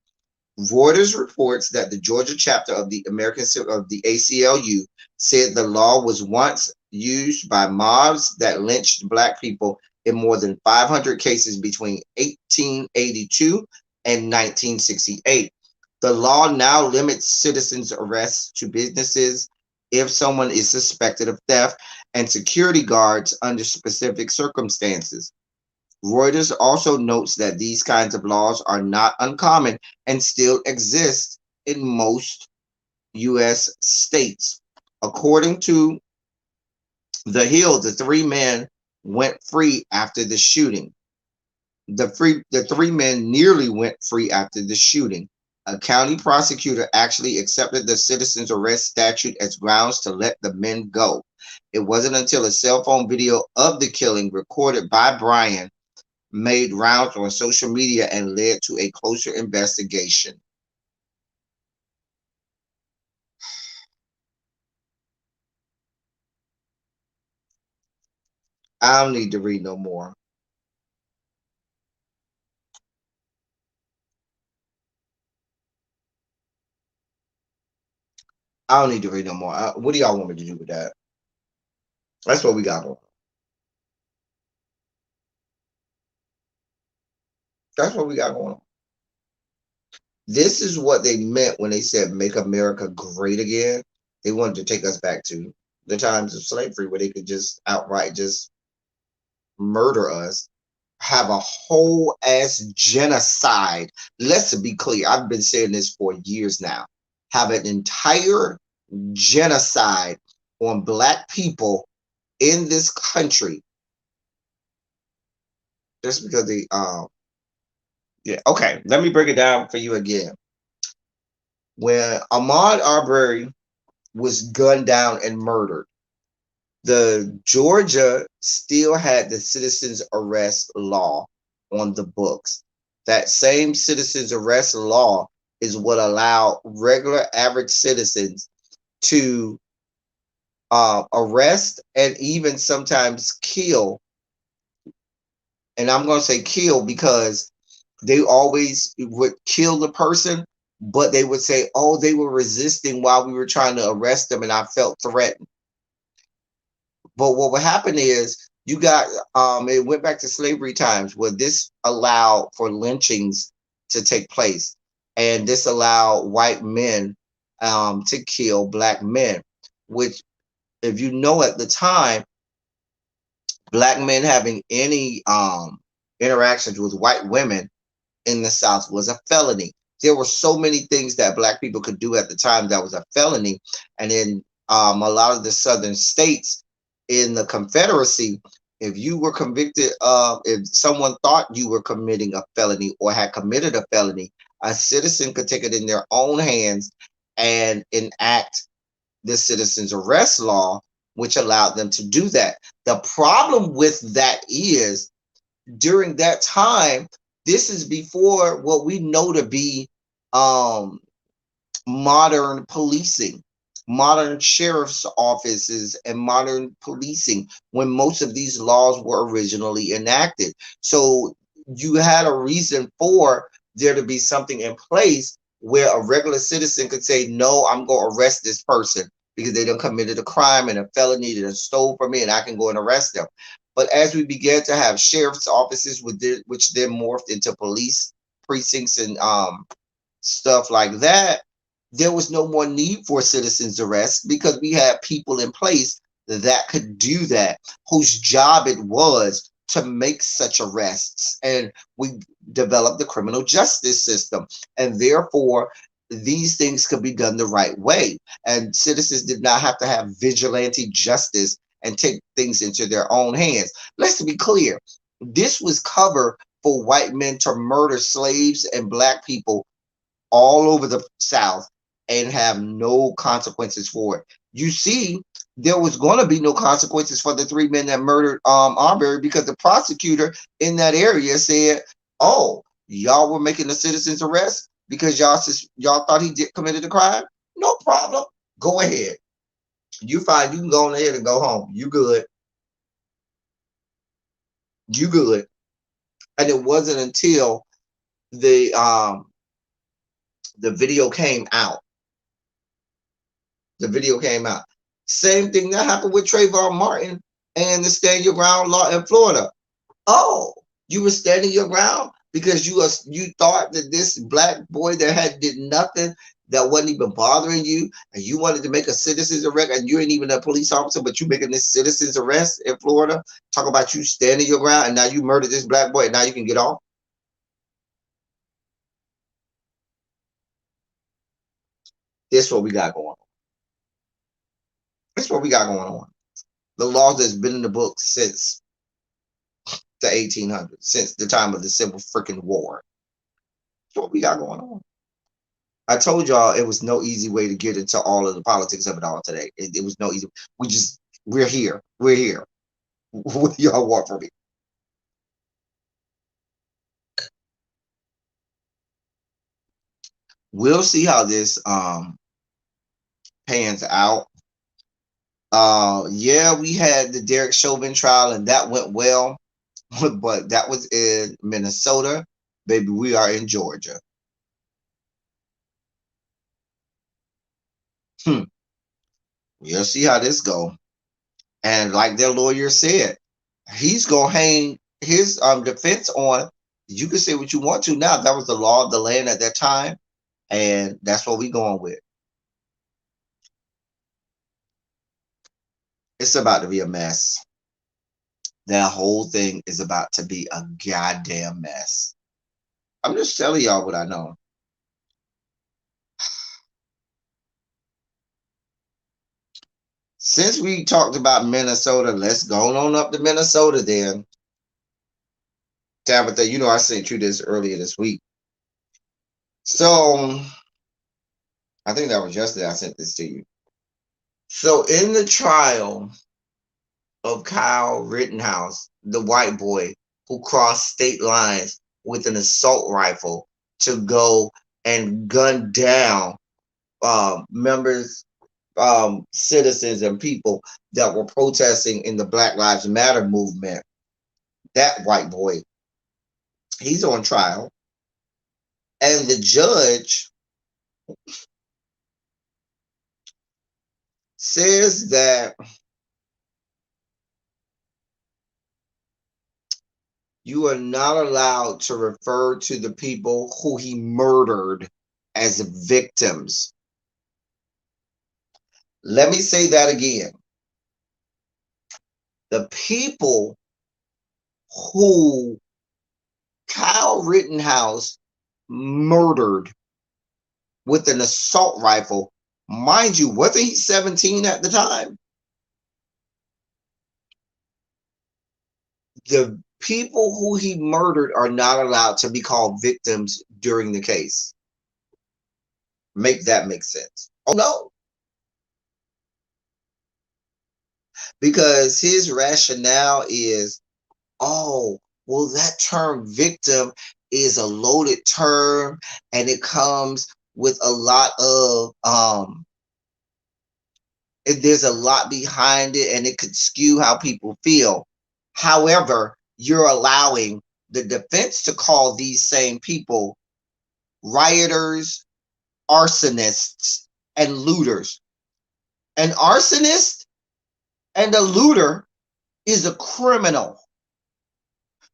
Reuters reports that the Georgia chapter of the ACLU said the law was once used by mobs that lynched black people in more than 500 cases between 1882 and 1968. The law now limits citizens' arrests to businesses if someone is suspected of theft, and security guards under specific circumstances. Reuters also notes that these kinds of laws are not uncommon and still exist in most U.S. states. According to The Hill, the three men went free after the shooting. The three men nearly went free after the shooting. A county prosecutor actually accepted the citizen's arrest statute as grounds to let the men go. It wasn't until a cell phone video of the killing recorded by Brian made rounds on social media and led to a closer investigation. I don't need to read no more. I don't need to read no more. What do y'all want me to do with that? That's what we got on. That's what we got going on. This is what they meant when they said make America great again. They wanted to take us back to the times of slavery where they could just outright just murder us, have a whole ass genocide. Let's be clear. I've been saying this for years now. Have an entire genocide on black people in this country just because they yeah, okay, let me break it down for you again. When Ahmaud Arbery was gunned down and murdered, the Georgia still had the citizens arrest law on the books. That same citizens arrest law is what allowed regular average citizens to arrest and even sometimes kill. And I'm going to say kill because they always would kill the person, but they would say, oh, they were resisting while we were trying to arrest them and I felt threatened. But what would happen is you got it went back to slavery times where this allowed for lynchings to take place, and this allowed white men to kill black men, which, if you know, at the time, black men having any interactions with white women in the South was a felony. There were so many things that black people could do at the time that was a felony. And in a lot of the southern states in the Confederacy, if you were convicted of, if someone thought you were committing a felony or had committed a felony, a citizen could take it in their own hands and enact the citizen's arrest law, which allowed them to do that. The problem with that is, during that time, this is before what we know to be um, modern policing, modern sheriff's offices, and modern policing, when most of these laws were originally enacted. So you had a reason for there to be something in place where a regular citizen could say, no, I'm going to arrest this person because they done committed a crime and a felony, they done stole from me, and I can go and arrest them. But as we began to have sheriff's offices, which then morphed into police precincts and stuff like that, there was no more need for citizens arrest because we had people in place that could do that, whose job it was to make such arrests. And we developed the criminal justice system, and therefore these things could be done the right way, and citizens did not have to have vigilante justice and take things into their own hands. Let's be clear, this was cover for white men to murder slaves and black people all over the South and have no consequences for it. You see, there was going to be no consequences for the three men that murdered Arbery, because the prosecutor in that area said, "Oh, y'all were making a citizen's arrest because y'all thought he committed a crime. No problem. Go ahead. You fine. You can go on ahead and go home. You good. You good." And it wasn't until the video came out. The video came out. Same thing that happened with Trayvon Martin and the stand your ground law in Florida. Oh, you were standing your ground because you thought that this black boy that did nothing, that wasn't even bothering you, and you wanted to make a citizen's arrest, and you ain't even a police officer, but you making this citizen's arrest in Florida. Talk about you standing your ground, and now you murdered this black boy, and now you can get off. This is what we got going on. This is what we got going on. The law that's been in the books since the 1800s, since the time of the Civil freaking War. That's what we got going on. I told y'all it was no easy way to get into all of the politics of it all today. It was no easy. We're here. We're here. What do y'all want from me? We'll see how this pans out. Yeah, we had the Derek Chauvin trial, and that went well, but that was in Minnesota. Baby, we are in Georgia. We'll see how this go. And like their lawyer said, he's gonna hang his defense on. You can say what you want to now. That was the law of the land at that time, and that's what we going with. It's about to be a mess. That whole thing is about to be a goddamn mess. I'm just telling y'all what I know. Since we talked about Minnesota, let's go on up to Minnesota then. Tabitha, you know I sent you this earlier this week. So I think that was yesterday I sent this to you. So in the trial of Kyle Rittenhouse, the white boy who crossed state lines with an assault rifle to go and gun down members, citizens, and people that were protesting in the Black Lives Matter movement. That white boy, he's on trial, and the judge says that You are not allowed to refer to the people who he murdered as victims. Let me say that again. The people who Kyle Rittenhouse murdered with an assault rifle, mind you, wasn't he 17 at the time? The people who he murdered are not allowed to be called victims during the case. Make that make sense? Oh no, because his rationale is, oh, well, that term victim is a loaded term and it comes with a lot of there's a lot behind it and it could skew how people feel. However, you're allowing the defense to call these same people rioters, arsonists, and looters. An arsonist and a looter is a criminal.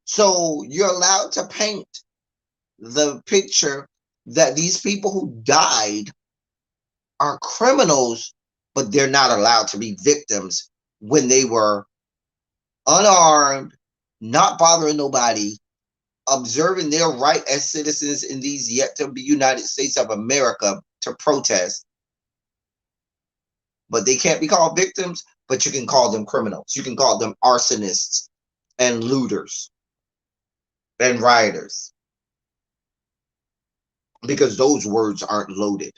So you're allowed to paint the picture that these people who died are criminals, but they're not allowed to be victims when they were unarmed, not bothering nobody, observing their right as citizens in these yet to be United States of America to protest. But they can't be called victims, but you can call them criminals. You can call them arsonists and looters and rioters because those words aren't loaded.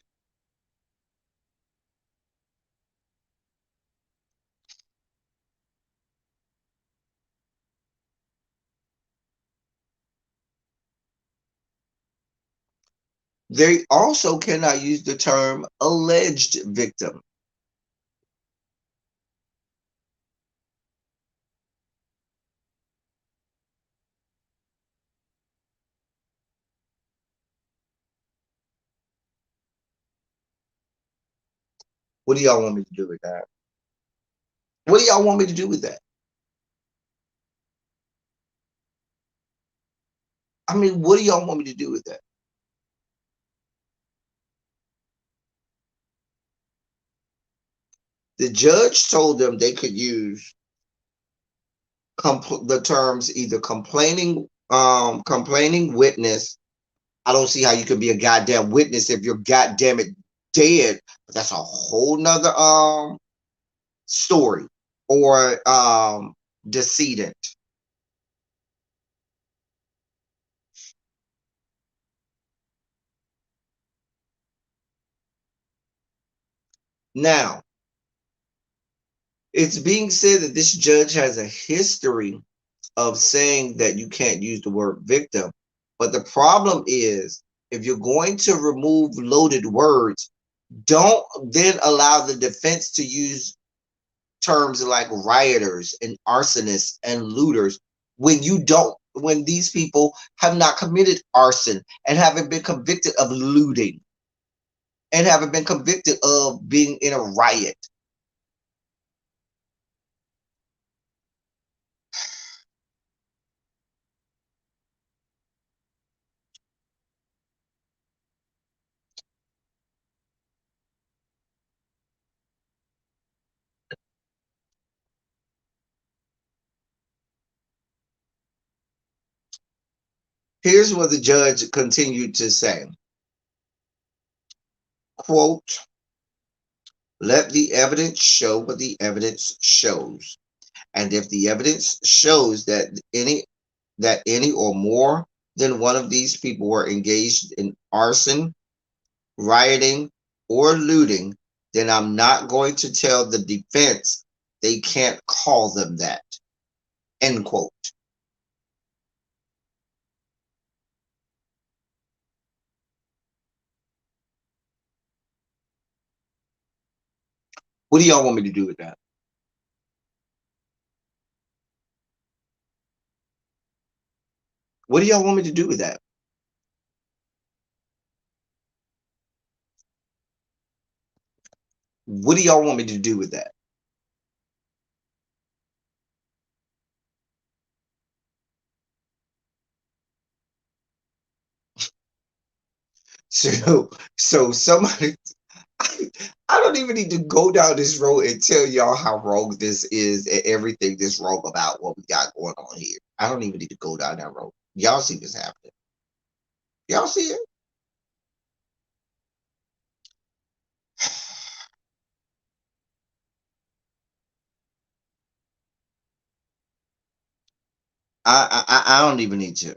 They also cannot use the term alleged victim. What do y'all want me to do with that? What do y'all want me to do with that? I mean, what do y'all want me to do with that? The judge told them they could use the terms either complaining witness. I don't see how you can be a goddamn witness if you're goddamn it dead. But that's a whole nother story. Or decedent. Now, it's being said that this judge has a history of saying that you can't use the word victim. But the problem is, if you're going to remove loaded words, don't then allow the defense to use terms like rioters and arsonists and looters when these people have not committed arson and haven't been convicted of looting and haven't been convicted of being in a riot. Here's what the judge continued to say, quote, let the evidence show what the evidence shows. And if the evidence shows that any or more than one of these people were engaged in arson, rioting, or looting, then I'm not going to tell the defense they can't call them that. End quote. What do y'all want me to do with that? What do y'all want me to do with that? What do y'all want me to do with that? So somebody, I don't even need to go down this road and tell y'all how wrong this is and everything that's wrong about what we got going on here. I don't even need to go down that road. Y'all see what's happening. Y'all see it? I don't even need to.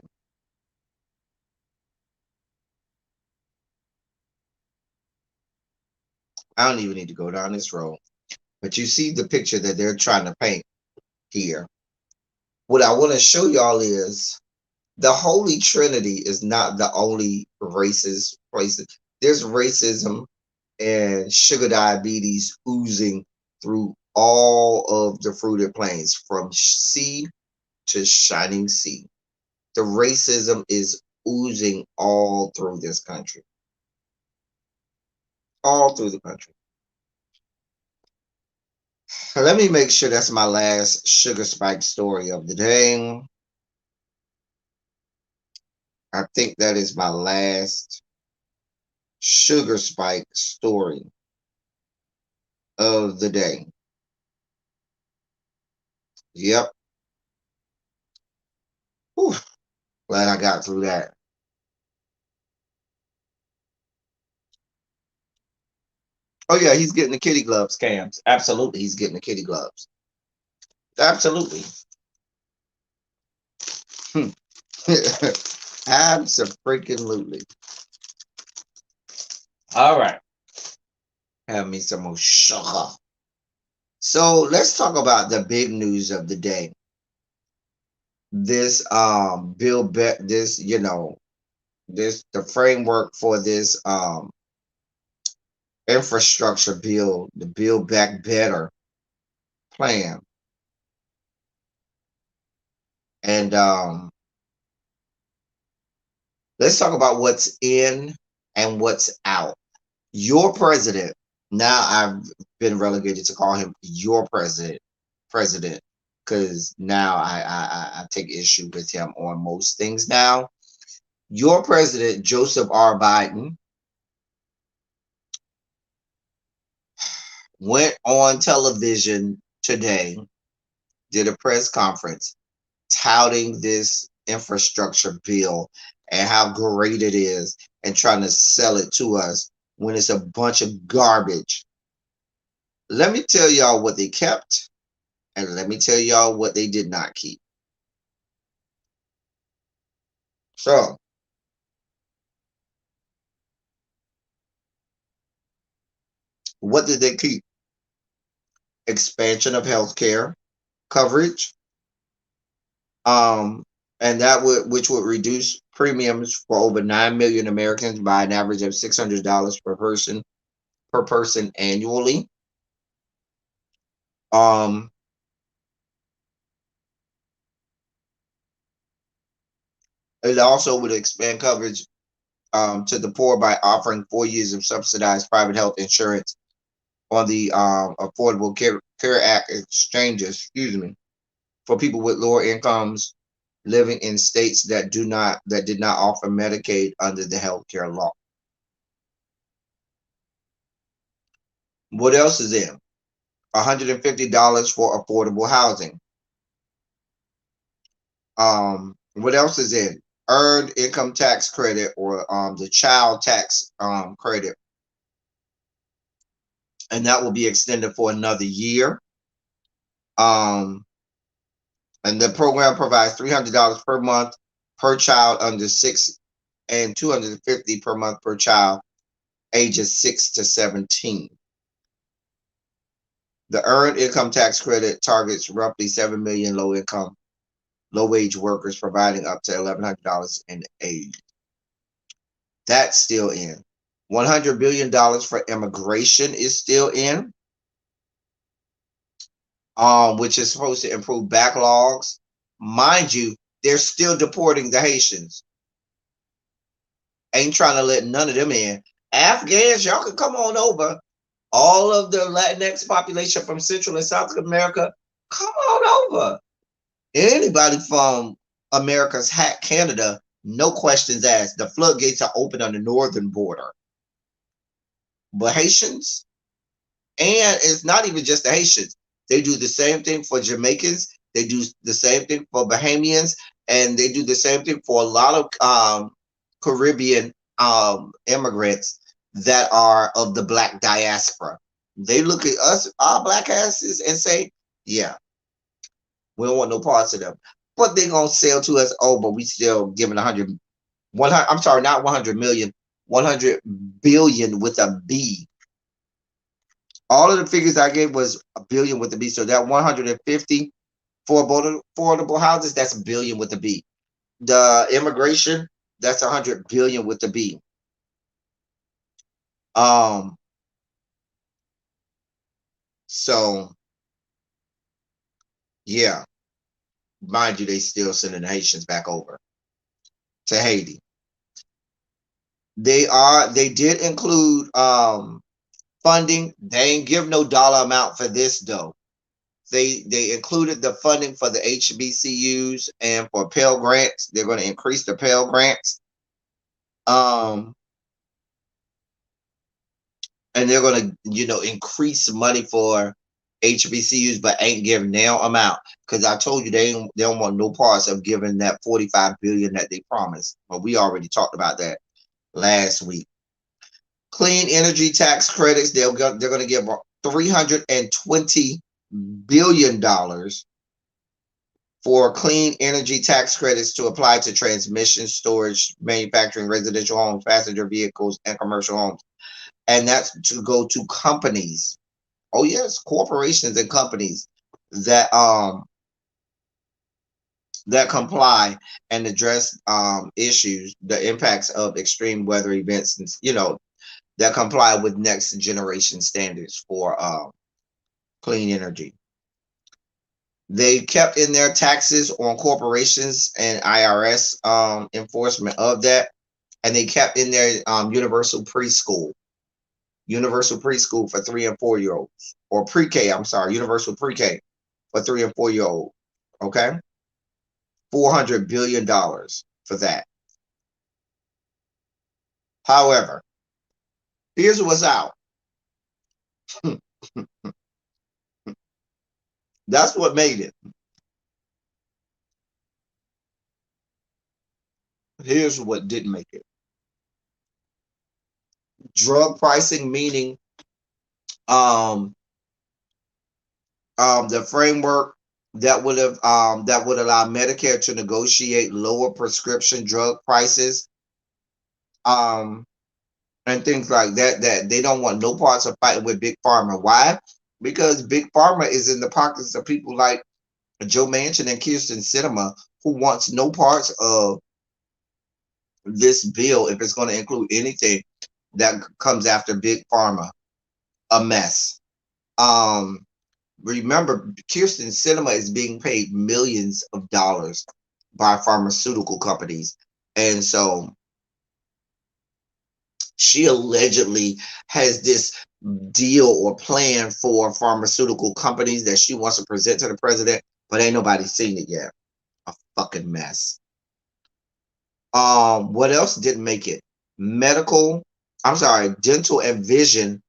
I don't even need to go down this road. But you see the picture that they're trying to paint here. What I want to show y'all is the Holy Trinity is not the only racist places. There's racism and sugar diabetes oozing through all of the fruited plains from sea to shining sea. The racism is oozing all through this country, all through the country. Let me make sure that's my last sugar spike story of the day. I think that is my last sugar spike story of the day. Yep. Whew. Glad I got through that. Oh yeah, he's getting the kitty gloves, Cams. Absolutely, he's getting the kitty gloves. Absolutely. Absolutely. All right. Have me some more sugar. So let's talk about the big news of the day. This bill bet this, this the framework for this infrastructure bill, the Build Back Better plan. And let's talk about what's in and what's out. Your president, now I've been relegated to call him your president, because now I take issue with him on most things now. Your president, Joseph R. Biden, went on television today, did a press conference touting this infrastructure bill and how great it is and trying to sell it to us when it's a bunch of garbage. Let me tell y'all what they kept and let me tell y'all what they did not keep. So, what did they keep? Expansion of healthcare coverage, um, and that would which would reduce premiums for over 9 million Americans by an average of $600 per person annually. Um, it also would expand coverage to the poor by offering 4 years of subsidized private health insurance on the Affordable Care Act exchanges, excuse me, for people with lower incomes living in states that did not offer Medicaid under the healthcare law. What else is in? $150 for affordable housing. What else is in? Earned income tax credit or the child tax credit, and that will be extended for another year. Um, and the program provides $300 per month per child under 6 and $250 per month per child ages 6 to 17. The earned income tax credit targets roughly 7 million low wage workers, providing up to $1,100 in aid. That's still in. $100 billion for immigration is still in, which is supposed to improve backlogs. Mind you, they're still deporting the Haitians. Ain't trying to let none of them in. Afghans, y'all can come on over. All of the Latinx population from Central and South America, come on over. Anybody from America's hat Canada, No questions asked. The floodgates are open on the northern border. But Haitians, and it's not even just the Haitians. They do the same thing for Jamaicans. They do the same thing for Bahamians, and they do the same thing for a lot of Caribbean immigrants that are of the Black diaspora. They look at us, our Black asses, and say, "Yeah, we don't want no parts of them." But they're gonna sell to us. Oh, but we still giving 100. I'm sorry, not 100 million, 100 billion with a B. All of the figures I gave was a billion with a B. So that 150 for affordable houses, that's a billion with a B. The immigration, that's 100 billion with the B. Um, so yeah, mind you, they still sending the Haitians back over to Haiti. They did include funding. They ain't give no dollar amount for this though. They included the funding for the HBCUs and for Pell Grants. They're going to increase the Pell Grants. Um, and they're going to, increase money for HBCUs, but ain't giving now amount because I told you they don't want no parts of giving that 45 billion that they promised. But we already talked about that last week. Clean energy tax credits. They're going to give $320 billion for clean energy tax credits to apply to transmission, storage, manufacturing, residential homes, passenger vehicles, and commercial homes. And that's to go to companies. Oh yes, corporations and companies that that comply and address issues, the impacts of extreme weather events, and that comply with next generation standards for clean energy. They kept in their taxes on corporations and IRS enforcement of that, and they kept in their universal preschool for 3 and 4 year olds, or pre-K. I'm sorry, universal pre-K for 3 and 4 year old. Okay, $400 billion for that. However, here's what's out. That's what made it. Here's what didn't make it. Drug pricing, meaning um the framework that would allow Medicare to negotiate lower prescription drug prices, um, and things like that. That they don't want no parts of fighting with big pharma. Why? Because big pharma is in the pockets of people like Joe Manchin and Kirsten Sinema, who wants no parts of this bill if it's going to include anything that comes after big pharma. A mess. Um, Remember, Kirsten Sinema is being paid millions of dollars by pharmaceutical companies. And so she allegedly has this deal or plan for pharmaceutical companies that she wants to present to the president, but ain't nobody seen it yet. A fucking mess. What else didn't make it? Dental and vision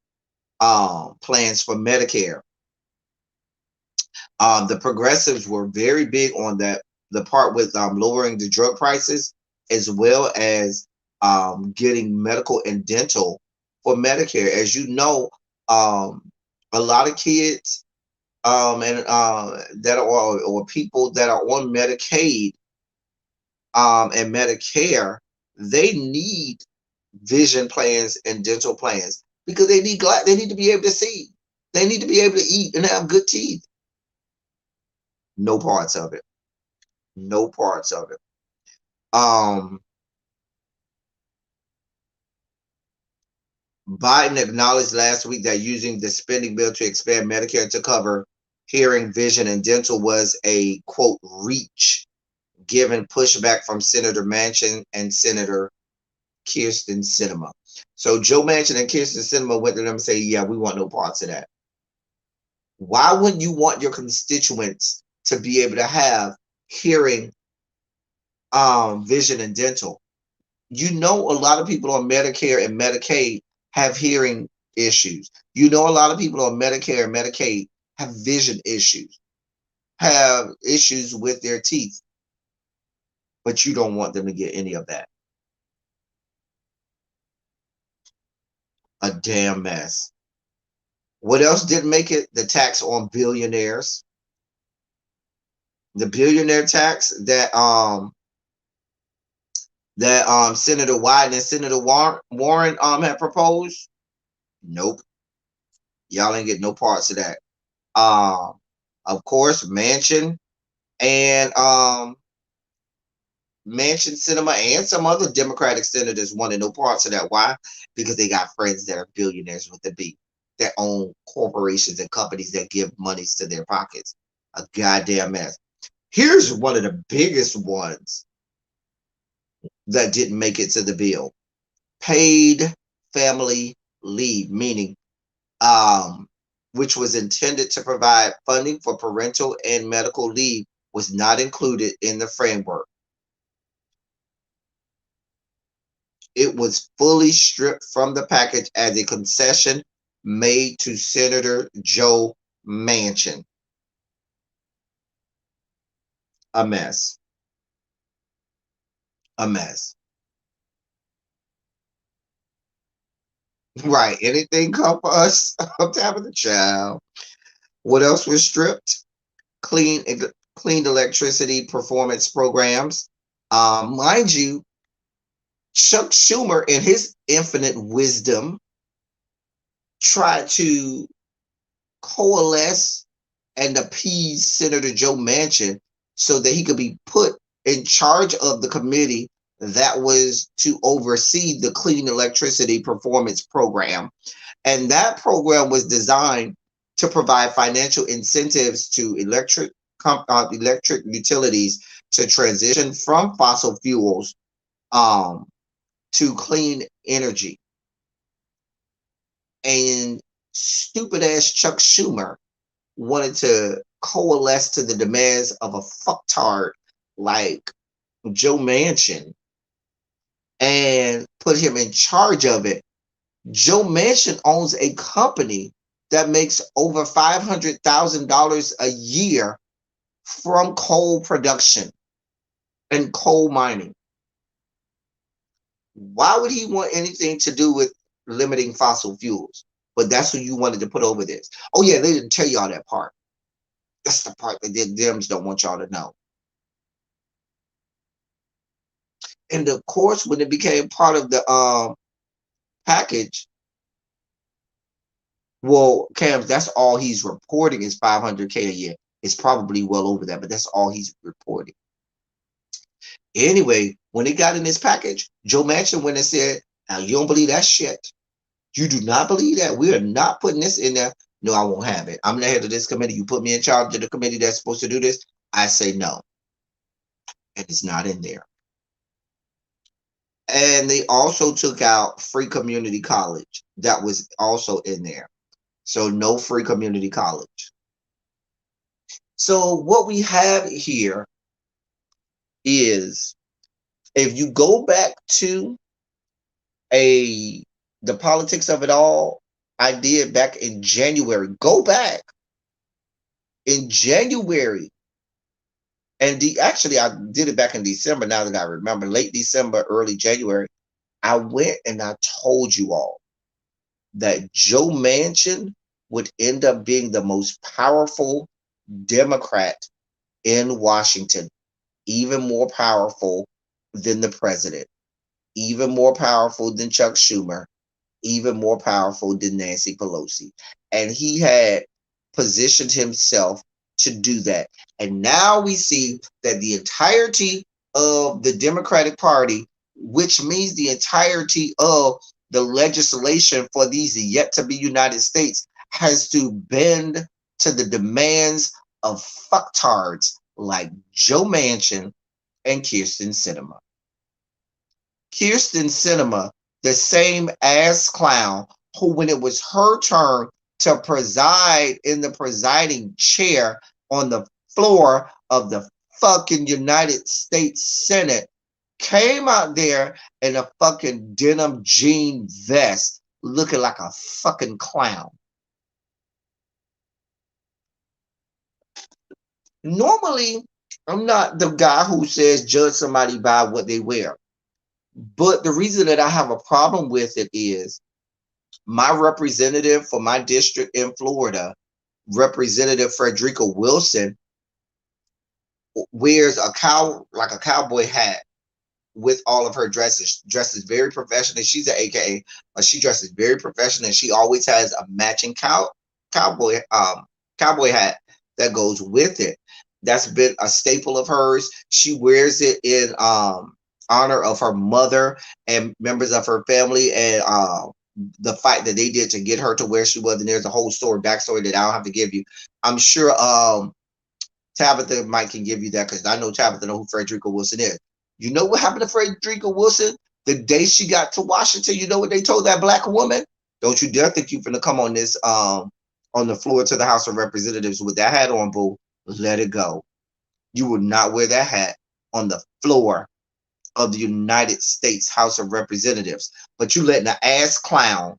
plans for Medicare. The progressives were very big on that, the part with lowering the drug prices, as well as getting medical and dental for Medicare. As you know, a lot of kids and that are or people that are on Medicaid and Medicare, they need vision plans and dental plans because they need to be able to see. They need to be able to eat and have good teeth. No parts of it. No parts of it. Um, Biden acknowledged last week that using the spending bill to expand Medicare to cover hearing, vision, and dental was a quote reach, given pushback from Senator Manchin and Senator Kirsten Sinema. So Joe Manchin and Kirsten Sinema went to them and say, "Yeah, we want no parts of that." Why wouldn't you want your constituents to be able to have hearing vision and dental. You know, a lot of people on Medicare and Medicaid have hearing issues. You know, a lot of people on Medicare and Medicaid have vision issues, have issues with their teeth, but you don't want them to get any of that. A damn mess. What else didn't make it? The tax on billionaires. The billionaire tax that Senator Wyden and Senator Warren had proposed. Nope. Y'all ain't get no parts of that. Of course, and Manchin Cinema and some other Democratic senators wanted no parts of that. Why? Because they got friends that are billionaires with the B, that own corporations and companies that give monies to their pockets. A goddamn mess. Here's one of the biggest ones that didn't make it to the bill. Paid family leave, meaning which was intended to provide funding for parental and medical leave, was not included in the framework. It was fully stripped from the package as a concession made to Senator Joe Manchin. A mess. A mess. Right. Anything come for us? I'm tapping the child. What else was stripped? Clean electricity performance programs. Mind you, Chuck Schumer, in his infinite wisdom, tried to coalesce and appease Senator Joe Manchin so that he could be put in charge of the committee that was to oversee the clean electricity performance program. And that program was designed to provide financial incentives to electric utilities to transition from fossil fuels to clean energy. And stupid ass Chuck Schumer wanted to coalesce to the demands of a fucktard like Joe Manchin and put him in charge of it. Joe Manchin owns a company that makes over $500,000 a year from coal production and coal mining. Why would he want anything to do with limiting fossil fuels? But that's who you wanted to put over this. Oh yeah, they didn't tell y'all that part. That's the part that the Dems don't want y'all to know. And of course, when it became part of the package, well, Cam, that's all he's reporting is $500K a year. It's probably well over that, but that's all he's reporting. Anyway, when it got in this package, Joe Manchin went and said, "Now you don't believe that shit. You do not believe that. We are not putting this in there. No, I won't have it. I'm the head of this committee. You put me in charge of the committee that's supposed to do this. I say no." And it's not in there. And they also took out free community college. That was also in there. So no free community college. So what we have here is, if you go back to the politics of it all, I did back in January. Go back in January. And actually, I did it back in December. Now that I remember, late December, early January, I went and I told you all that Joe Manchin would end up being the most powerful Democrat in Washington, even more powerful than the president, even more powerful than Chuck Schumer, even more powerful than Nancy Pelosi. And he had positioned himself to do that. And now we see that the entirety of the Democratic Party, which means the entirety of the legislation for these yet to be United States, has to bend to the demands of fucktards like Joe Manchin and Kyrsten Sinema. Kyrsten Sinema, the same ass clown who, when it was her turn to preside in the presiding chair on the floor of the fucking United States Senate came out there in a fucking denim jean vest looking like a fucking clown. Normally, I'm not the guy who says judge somebody by what they wear. But the reason that I have a problem with it is my representative for my district in Florida, Representative Frederica Wilson, wears a cowboy hat with all of her dresses very professional. She's an AKA, but she dresses very professional. She always has a matching cowboy cowboy hat that goes with it. That's been a staple of hers. She wears it in honor of her mother and members of her family, and the fight that they did to get her to where she was. And there's a whole backstory that I don't have to give you. I'm sure Tabitha Mike can give you that, because I know Tabitha know who Frederica Wilson is. You know what happened to Frederica Wilson the day she got to Washington? You know what they told that black woman? Don't you dare think you're gonna come on this on the floor to the House of Representatives with that hat on, boo. Let it go. You would not wear that hat on the floor of the United States House of Representatives. But you letting an ass clown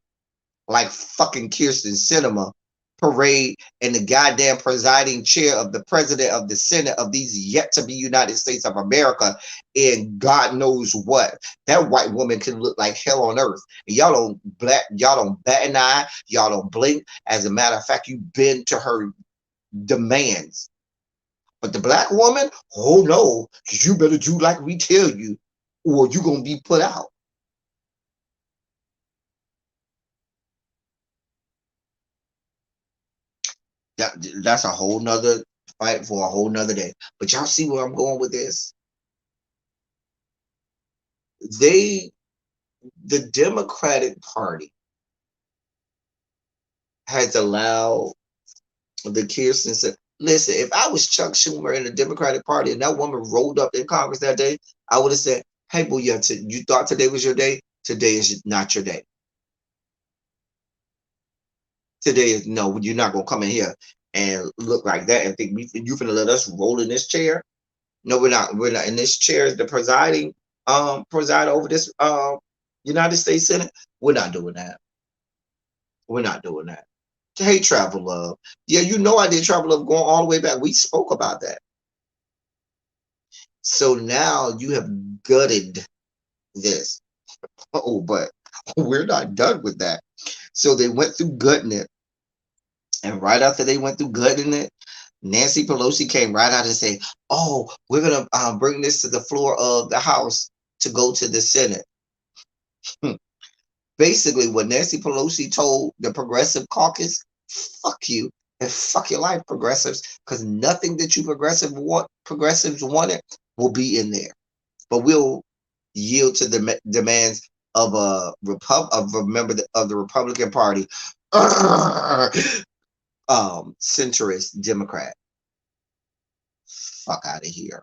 like fucking Kirsten Sinema parade in the goddamn presiding chair of the president of the Senate of these yet to be United States of America, and God knows what. That white woman can look like hell on earth. And y'all don't bat an eye, y'all don't blink. As a matter of fact, you bend to her demands. But the black woman, oh no, you better do like we tell you, or you're gonna be put out. That's a whole nother fight for a whole nother day. But y'all see where I'm going with this? The Democratic Party has allowed the Kirsten said, listen, if I was Chuck Schumer in the Democratic Party and that woman rolled up in Congress that day, I would have said, hey, boo, you thought today was your day? Today is not your day. Today is no, you're not gonna come in here and look like that and think you finna let us roll in this chair. No, we're not. We're not in this chair as the preside over this United States Senate. We're not doing that. We're not doing that. Hey, Travel Love. Yeah, you know I did Travel Love going all the way back. We spoke about that. So now you have gutted this. Oh, but we're not done with that. So they went through gutting it. And right after they went through gutting it, Nancy Pelosi came right out and said, oh, we're going to bring this to the floor of the House to go to the Senate. Basically, what Nancy Pelosi told the Progressive Caucus, fuck you and fuck your life, progressives, because nothing that you progressives wanted will be in there. But we'll yield to the demands of a member of the Republican Party, centrist Democrat. Fuck out of here.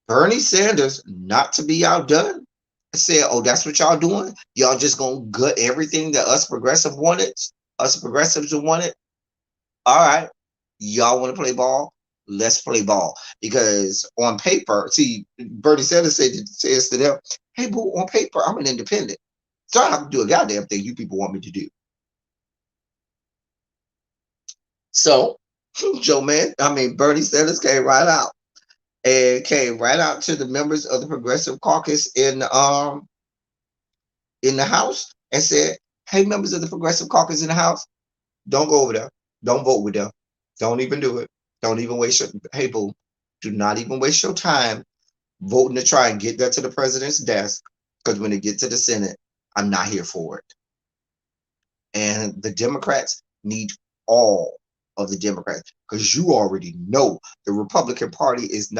Bernie Sanders, not to be outdone, said, oh, that's what y'all doing? Y'all just gonna gut everything that us progressives wanted? All right. Y'all want to play ball? Let's play ball. Because on paper, see, Bernie Sanders says to them, hey, boo, on paper, I'm an independent. So I have to do a goddamn thing you people want me to do. So Bernie Sanders came right out to the members of the Progressive Caucus in the House and said, hey, members of the Progressive Caucus in the House, don't go over there. Don't vote with them. Don't even do it. Don't even waste boo, do not even waste your time voting to try and get that to the president's desk, because when it gets to the Senate, I'm not here for it. And the Democrats need all of the Democrats, because you already know the Republican Party ain't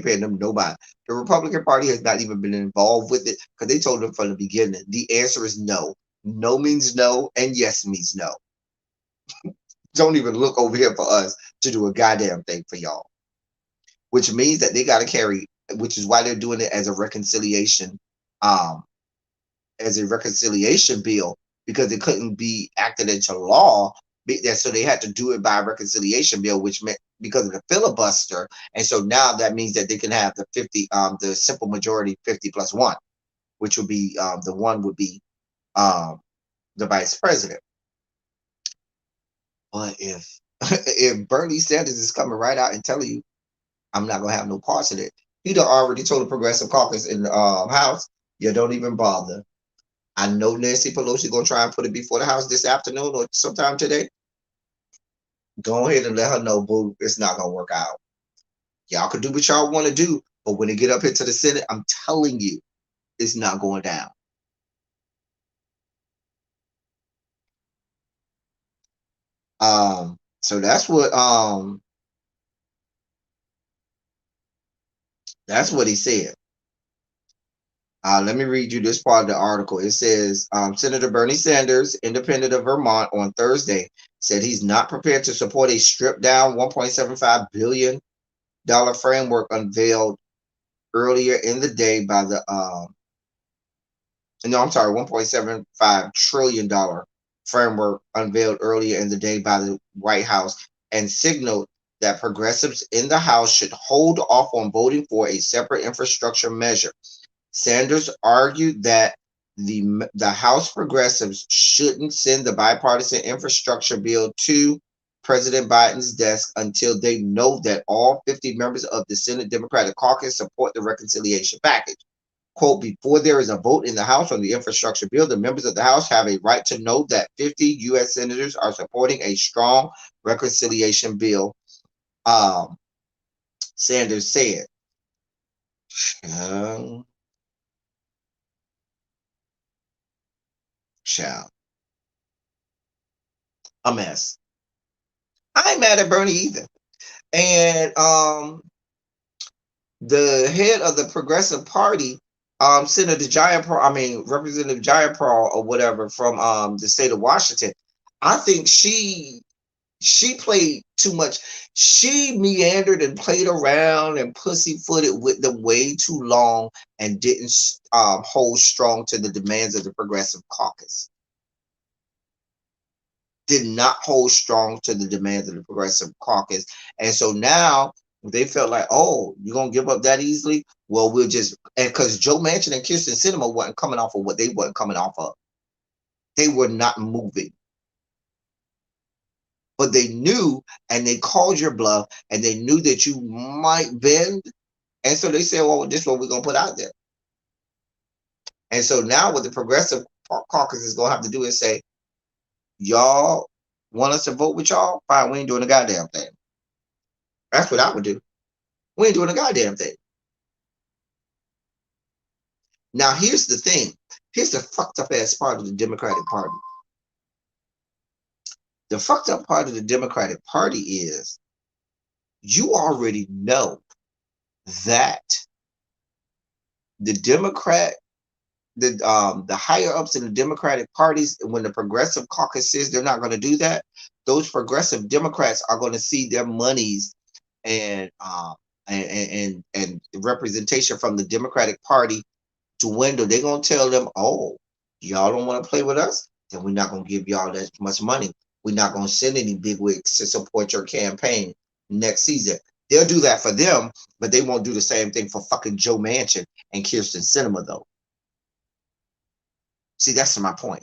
paying them nobody. The Republican Party has not even been involved with it, because they told them from the beginning, the answer is no. No means no, and yes means no. Don't even look over here for us to do a goddamn thing for y'all. Which means that they got to carry, which is why they're doing it as a reconciliation bill, because it couldn't be acted into law So they had to do it by a reconciliation bill, which meant because of the filibuster. And so now that means that they can have the 50, the simple majority 50 plus one, which would be the one would be um, the vice president. But if if Bernie Sanders is coming right out and telling you, I'm not gonna have no parts of it, he'd already told the Progressive Caucus in the House, you don't even bother. I know Nancy Pelosi gonna try and put it before the House this afternoon or sometime today. Go ahead and let her know, boo, it's not gonna work out. Y'all can do what y'all want to do, but when they get up here to the Senate, I'm telling you, it's not going down. So that's what he said. Let me read you this part of the article. It says Senator Bernie Sanders, independent of Vermont, on Thursday said he's not prepared to support a stripped down $1.75 billion framework unveiled earlier in the day by the $1.75 trillion framework unveiled earlier in the day by the White House, and signaled that progressives in the House should hold off on voting for a separate infrastructure measure. Sanders argued that the House progressives shouldn't send the bipartisan infrastructure bill to President Biden's desk until they know that all 50 members of the Senate Democratic Caucus support the reconciliation package. Quote, before there is a vote in the House on the infrastructure bill, the members of the House have a right to know that 50 U.S. senators are supporting a strong reconciliation bill, Sanders said. Child. A mess. I ain't mad at Bernie either. And the head of the Progressive Party, Senator Representative Jayapal or whatever from the state of Washington, I think she played too much. She meandered and played around and pussyfooted with them way too long and didn't hold strong to the demands of the Progressive Caucus. Did not hold strong to the demands of the Progressive Caucus. And so now they felt like, oh, you're going to give up that easily? Well, we'll just, and because Joe Manchin and Kirsten Sinema wasn't coming off of what they weren't coming off of. They were not moving. But they knew, and they called your bluff, and they knew that you might bend. And so they said, well, this is what we're going to put out there. And so now what the Progressive Caucus is going to have to do is say, y'all want us to vote with y'all? Fine, we ain't doing a goddamn thing. That's what I would do. We ain't doing a goddamn thing. Now, here's the thing. Here's the fucked up ass part of the Democratic Party. The fucked up part of the Democratic Party is you already know that the higher ups in the Democratic parties, when the Progressive Caucus says they're not going to do that, those progressive Democrats are going to see their monies and representation from the Democratic Party dwindle. They're going to tell them, oh, y'all don't want to play with us? Then we're not going to give y'all that much money. We're not going to send any bigwigs to support your campaign next season. They'll do that for them, but they won't do the same thing for fucking Joe Manchin and Kirsten Sinema, though. See, that's my point.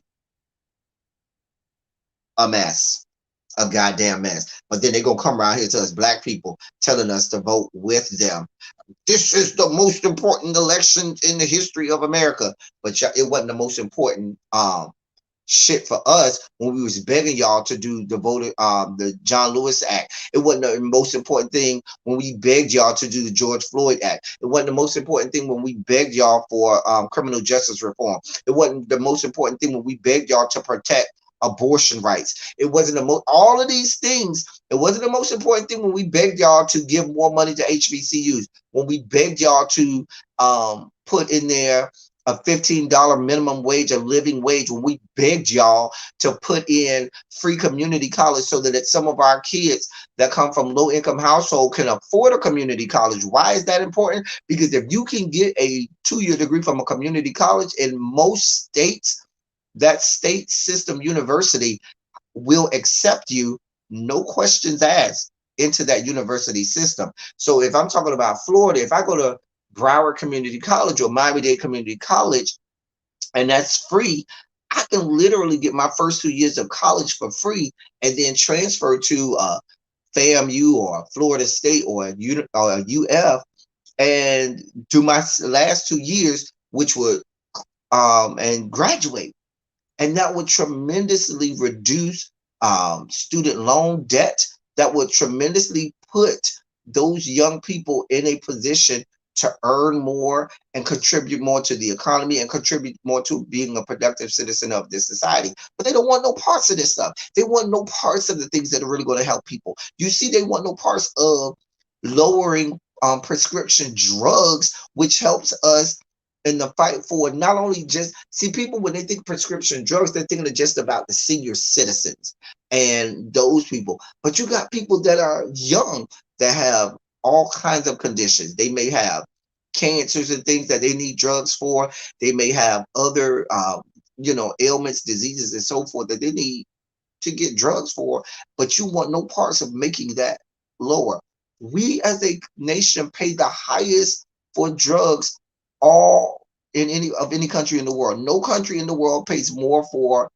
A mess. A goddamn mess. But then they're going to come around here to us black people telling us to vote with them. This is the most important election in the history of America. But it wasn't the most important shit for us when we was begging y'all to do the John Lewis Act. It wasn't the most important thing when we begged y'all to do the George Floyd Act. It wasn't the most important thing when we begged y'all for criminal justice reform. It wasn't the most important thing when we begged y'all to protect abortion rights. It wasn't all of these things. It wasn't the most important thing when we begged y'all to give more money to HBCUs. When we begged y'all to put in there a $15 minimum wage, a living wage, when we begged y'all to put in free community college so that some of our kids that come from low-income household can afford a community college. Why is that important? Because if you can get a 2-year degree from a community college in most states, that state system university will accept you, no questions asked, into that university system. So if I'm talking about Florida, if I go to Broward Community College or Miami-Dade Community College, and that's free, I can literally get my first 2 years of college for free and then transfer to FAMU or Florida State or a UF and do my last 2 years, which would and graduate. And that would tremendously reduce student loan debt. That would tremendously put those young people in a position to earn more and contribute more to the economy and contribute more to being a productive citizen of this society. But they don't want no parts of this stuff. They want no parts of the things that are really going to help people. You see, they want no parts of lowering prescription drugs, which helps us in the fight for not only just see people when they think prescription drugs, they're thinking of just about the senior citizens and those people. But you got people that are young that have all kinds of conditions. They may have cancers and things that they need drugs for. They may have other ailments, diseases, and so forth that they need to get drugs for, but you want no parts of making that lower. We as a nation pay the highest for drugs all in any country in the world. No country in the world pays more for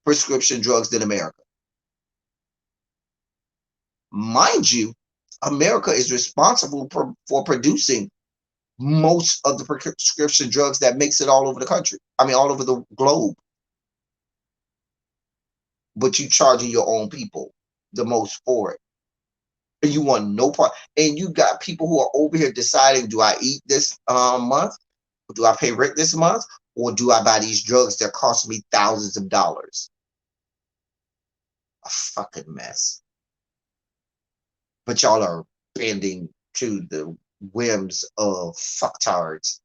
prescription drugs than America. Mind you, America is responsible for producing most of the prescription drugs that makes it all over the country. I mean, all over the globe. But you charging your own people the most for it. And you want no part. And you got people who are over here deciding, do I eat this month? Do I pay rent this month? Or do I buy these drugs that cost me thousands of dollars? A fucking mess. But y'all are bending to the whims of fucktards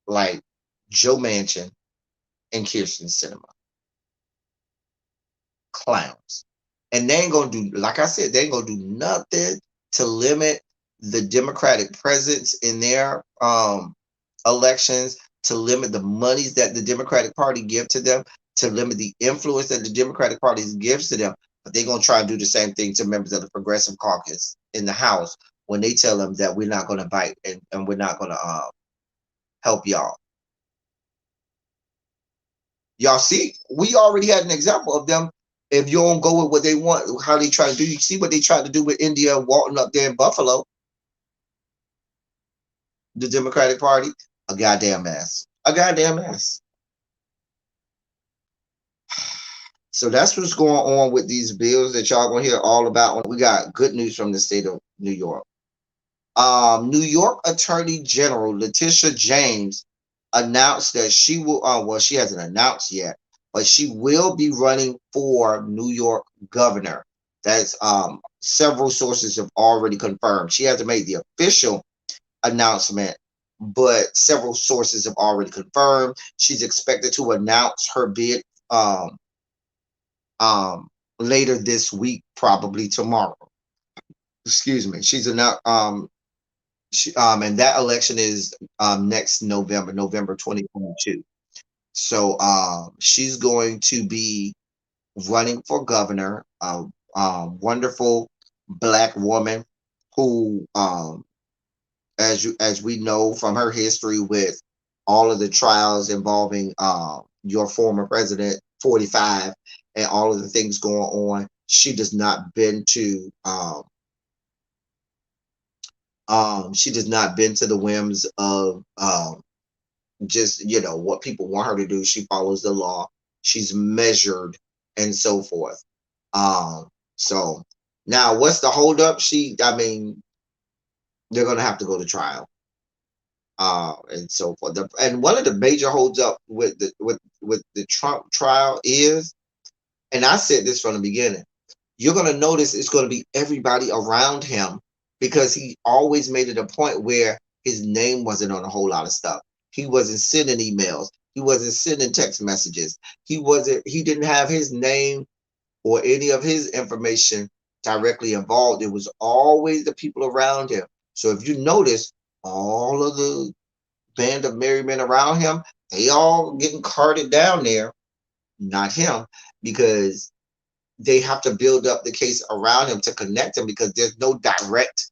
like Joe Manchin and Kirsten Sinema. Clowns. And they ain't gonna do, like I said, they ain't gonna do nothing to limit the Democratic presence in their elections, to limit the monies that the Democratic Party give to them, to limit the influence that the Democratic Party gives to them. But they're gonna try and do the same thing to members of the Progressive Caucus in the House when they tell them that we're not gonna bite and we're not gonna help y'all. Y'all see, we already had an example of them. If you don't go with what they want, how they try to do, you see what they tried to do with India Walton up there in Buffalo, the Democratic Party, a goddamn mess. A goddamn mess. So that's what's going on with these bills that y'all gonna hear all about. We got good news from the state of New York. New York Attorney General Letitia James announced that she will, well, she hasn't announced yet, but she will be running for New York governor. That's several sources have already confirmed. She hasn't made the official announcement, but several sources have already confirmed. She's expected to announce her bid later this week, probably tomorrow. Excuse me. She's announced and that election is next November, November 2022. So she's going to be running for governor, wonderful black woman who, as we know from her history with all of the trials involving your former president, 45, and all of the things going on, she does not bend to the whims of just what people want her to do. She follows the law. She's measured and so forth. So now what's the holdup? They're gonna have to go to trial. And so forth. And one of the major holdup with the Trump trial is, and I said this from the beginning, you're gonna notice it's gonna be everybody around him, because he always made it a point where his name wasn't on a whole lot of stuff. He wasn't sending emails. He wasn't sending text messages. He didn't have his name or any of his information directly involved. It was always the people around him. So if you notice, all of the band of merry men around him, they all getting carted down there, not him, because they have to build up the case around him to connect him because there's no direct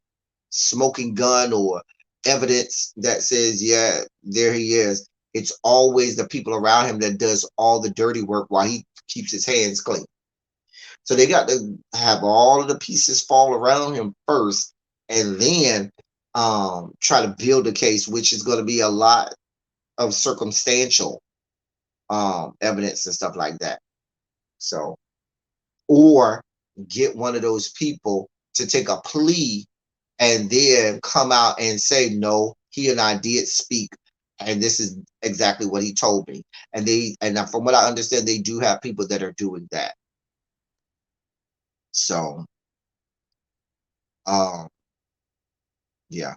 smoking gun or evidence that says, yeah, there he is. It's always the people around him that does all the dirty work while he keeps his hands clean. So they got to have all of the pieces fall around him first, and then try to build a case, which is going to be a lot of circumstantial evidence and stuff like that. So, or get one of those people to take a plea and then come out and say, no, he and I did speak, and this is exactly what he told me. And from what I understand, they do have people that are doing that. So, um, yeah,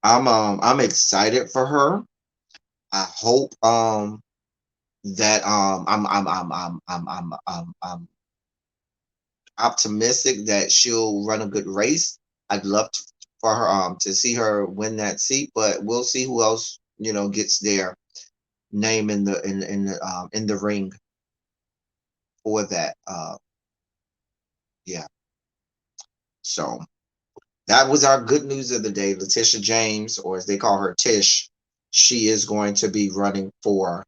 I'm excited for her. I hope that I'm optimistic that she'll run a good race. I'd love for her to see her win that seat, but we'll see who else gets their name in the ring for that. Yeah. So that was our good news of the day. Letitia James, or as they call her, Tish, she is going to be running for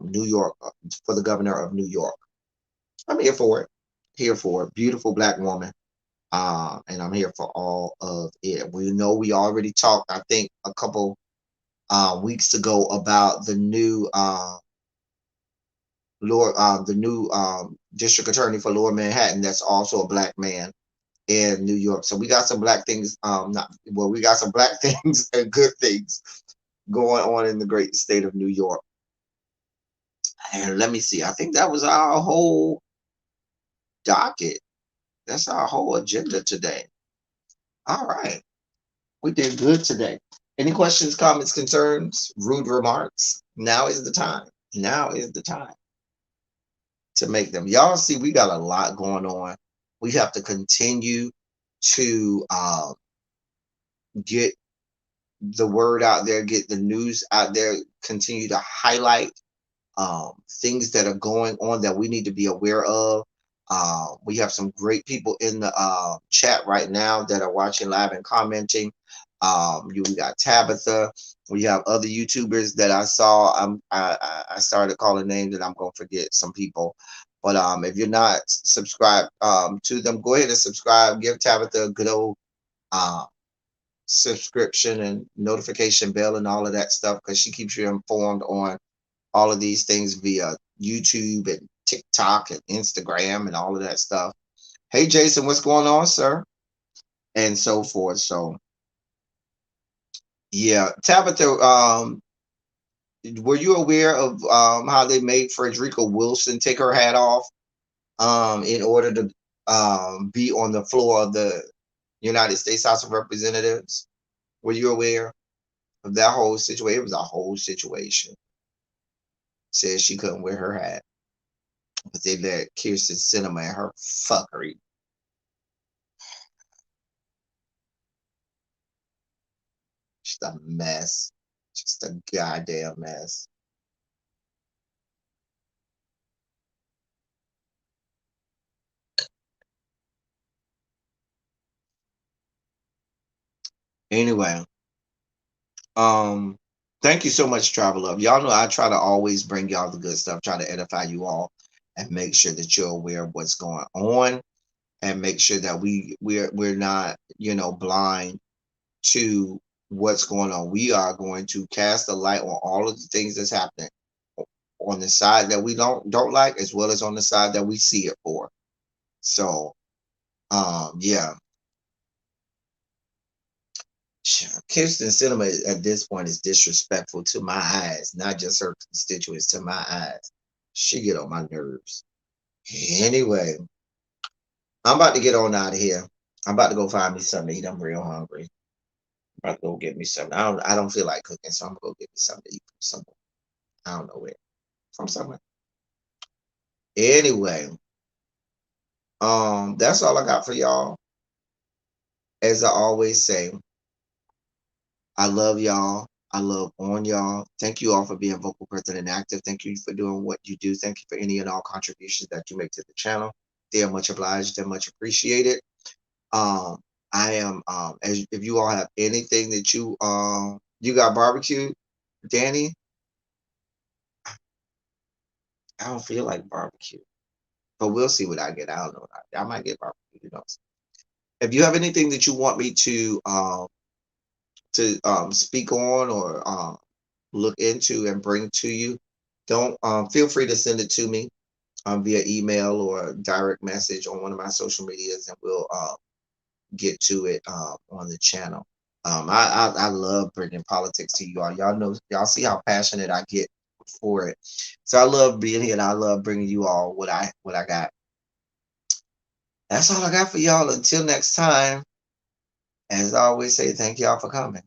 New York, for the governor of New York. I'm here for it. Here for it. Beautiful black woman. And I'm here for all of it. We know we already talked, I think, a couple weeks ago about the new district attorney for Lower Manhattan. That's also a black man in New York. So we got some black things. Not well, we got some black things and good things going on in the great state of New York. And let me see. I think that was our whole docket. That's our whole agenda today. All right. We did good today. Any questions, comments, concerns, rude remarks? Now is the time. Now is the time to make them. Y'all see, we got a lot going on. We have to continue to get the word out there, get the news out there, continue to highlight things that are going on that we need to be aware of. We have some great people in the chat right now that are watching live and commenting. We got Tabitha. We have other YouTubers that I saw. I started calling names and I'm gonna forget some people. But if you're not subscribed to them, go ahead and subscribe. Give Tabitha a good old subscription and notification bell and all of that stuff, because she keeps you informed on all of these things via YouTube and TikTok and Instagram and all of that stuff. Hey, Jason, what's going on, sir? And so forth. So, yeah. Tabitha, were you aware of how they made Frederica Wilson take her hat off in order to be on the floor of the United States House of Representatives? Were you aware of that whole situation? It was a whole situation. Said she couldn't wear her hat, but they let Kirsten Sinema and her fuckery. Just a mess. Just a goddamn mess. Anyway, thank you so much, Travel Love. Y'all know I try to always bring y'all the good stuff, try to edify you all, and make sure that you're aware of what's going on, and make sure that we're not blind to what's going on. We are going to cast a light on all of the things that's happening on the side that we don't like, as well as on the side that we see it for. So, yeah. Kirsten Cinema at this point is disrespectful to my eyes, not just her constituents, to my eyes. She get on my nerves. Anyway, I'm about to get on out of here. I'm about to go find me something to eat. I'm real hungry. I'm about to go get me something. I don't feel like cooking, so I'm gonna go get me something to eat from somewhere. I don't know where. From somewhere. Anyway, that's all I got for y'all. As I always say, I love y'all. I love on y'all. Thank you all for being vocal, present, and active. Thank you for doing what you do. Thank you for any and all contributions that you make to the channel. They are much obliged. They're much appreciated. Um, I am as if you all have anything that you got barbecue, Danny. I don't feel like barbecue, but we'll see what I get. I don't know. I might get barbecue. Who knows? If you have anything that you want me to speak on or look into and bring to you, don't feel free to send it to me via email or direct message on one of my social medias, and we'll get to it on the channel. I love bringing politics to you all. Y'all know, y'all see how passionate I get for it. So I love being here, and I love bringing you all what I got. That's all I got for y'all. Until next time, as I always say, thank y'all for coming.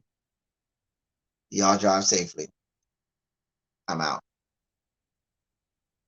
Y'all drive safely. I'm out.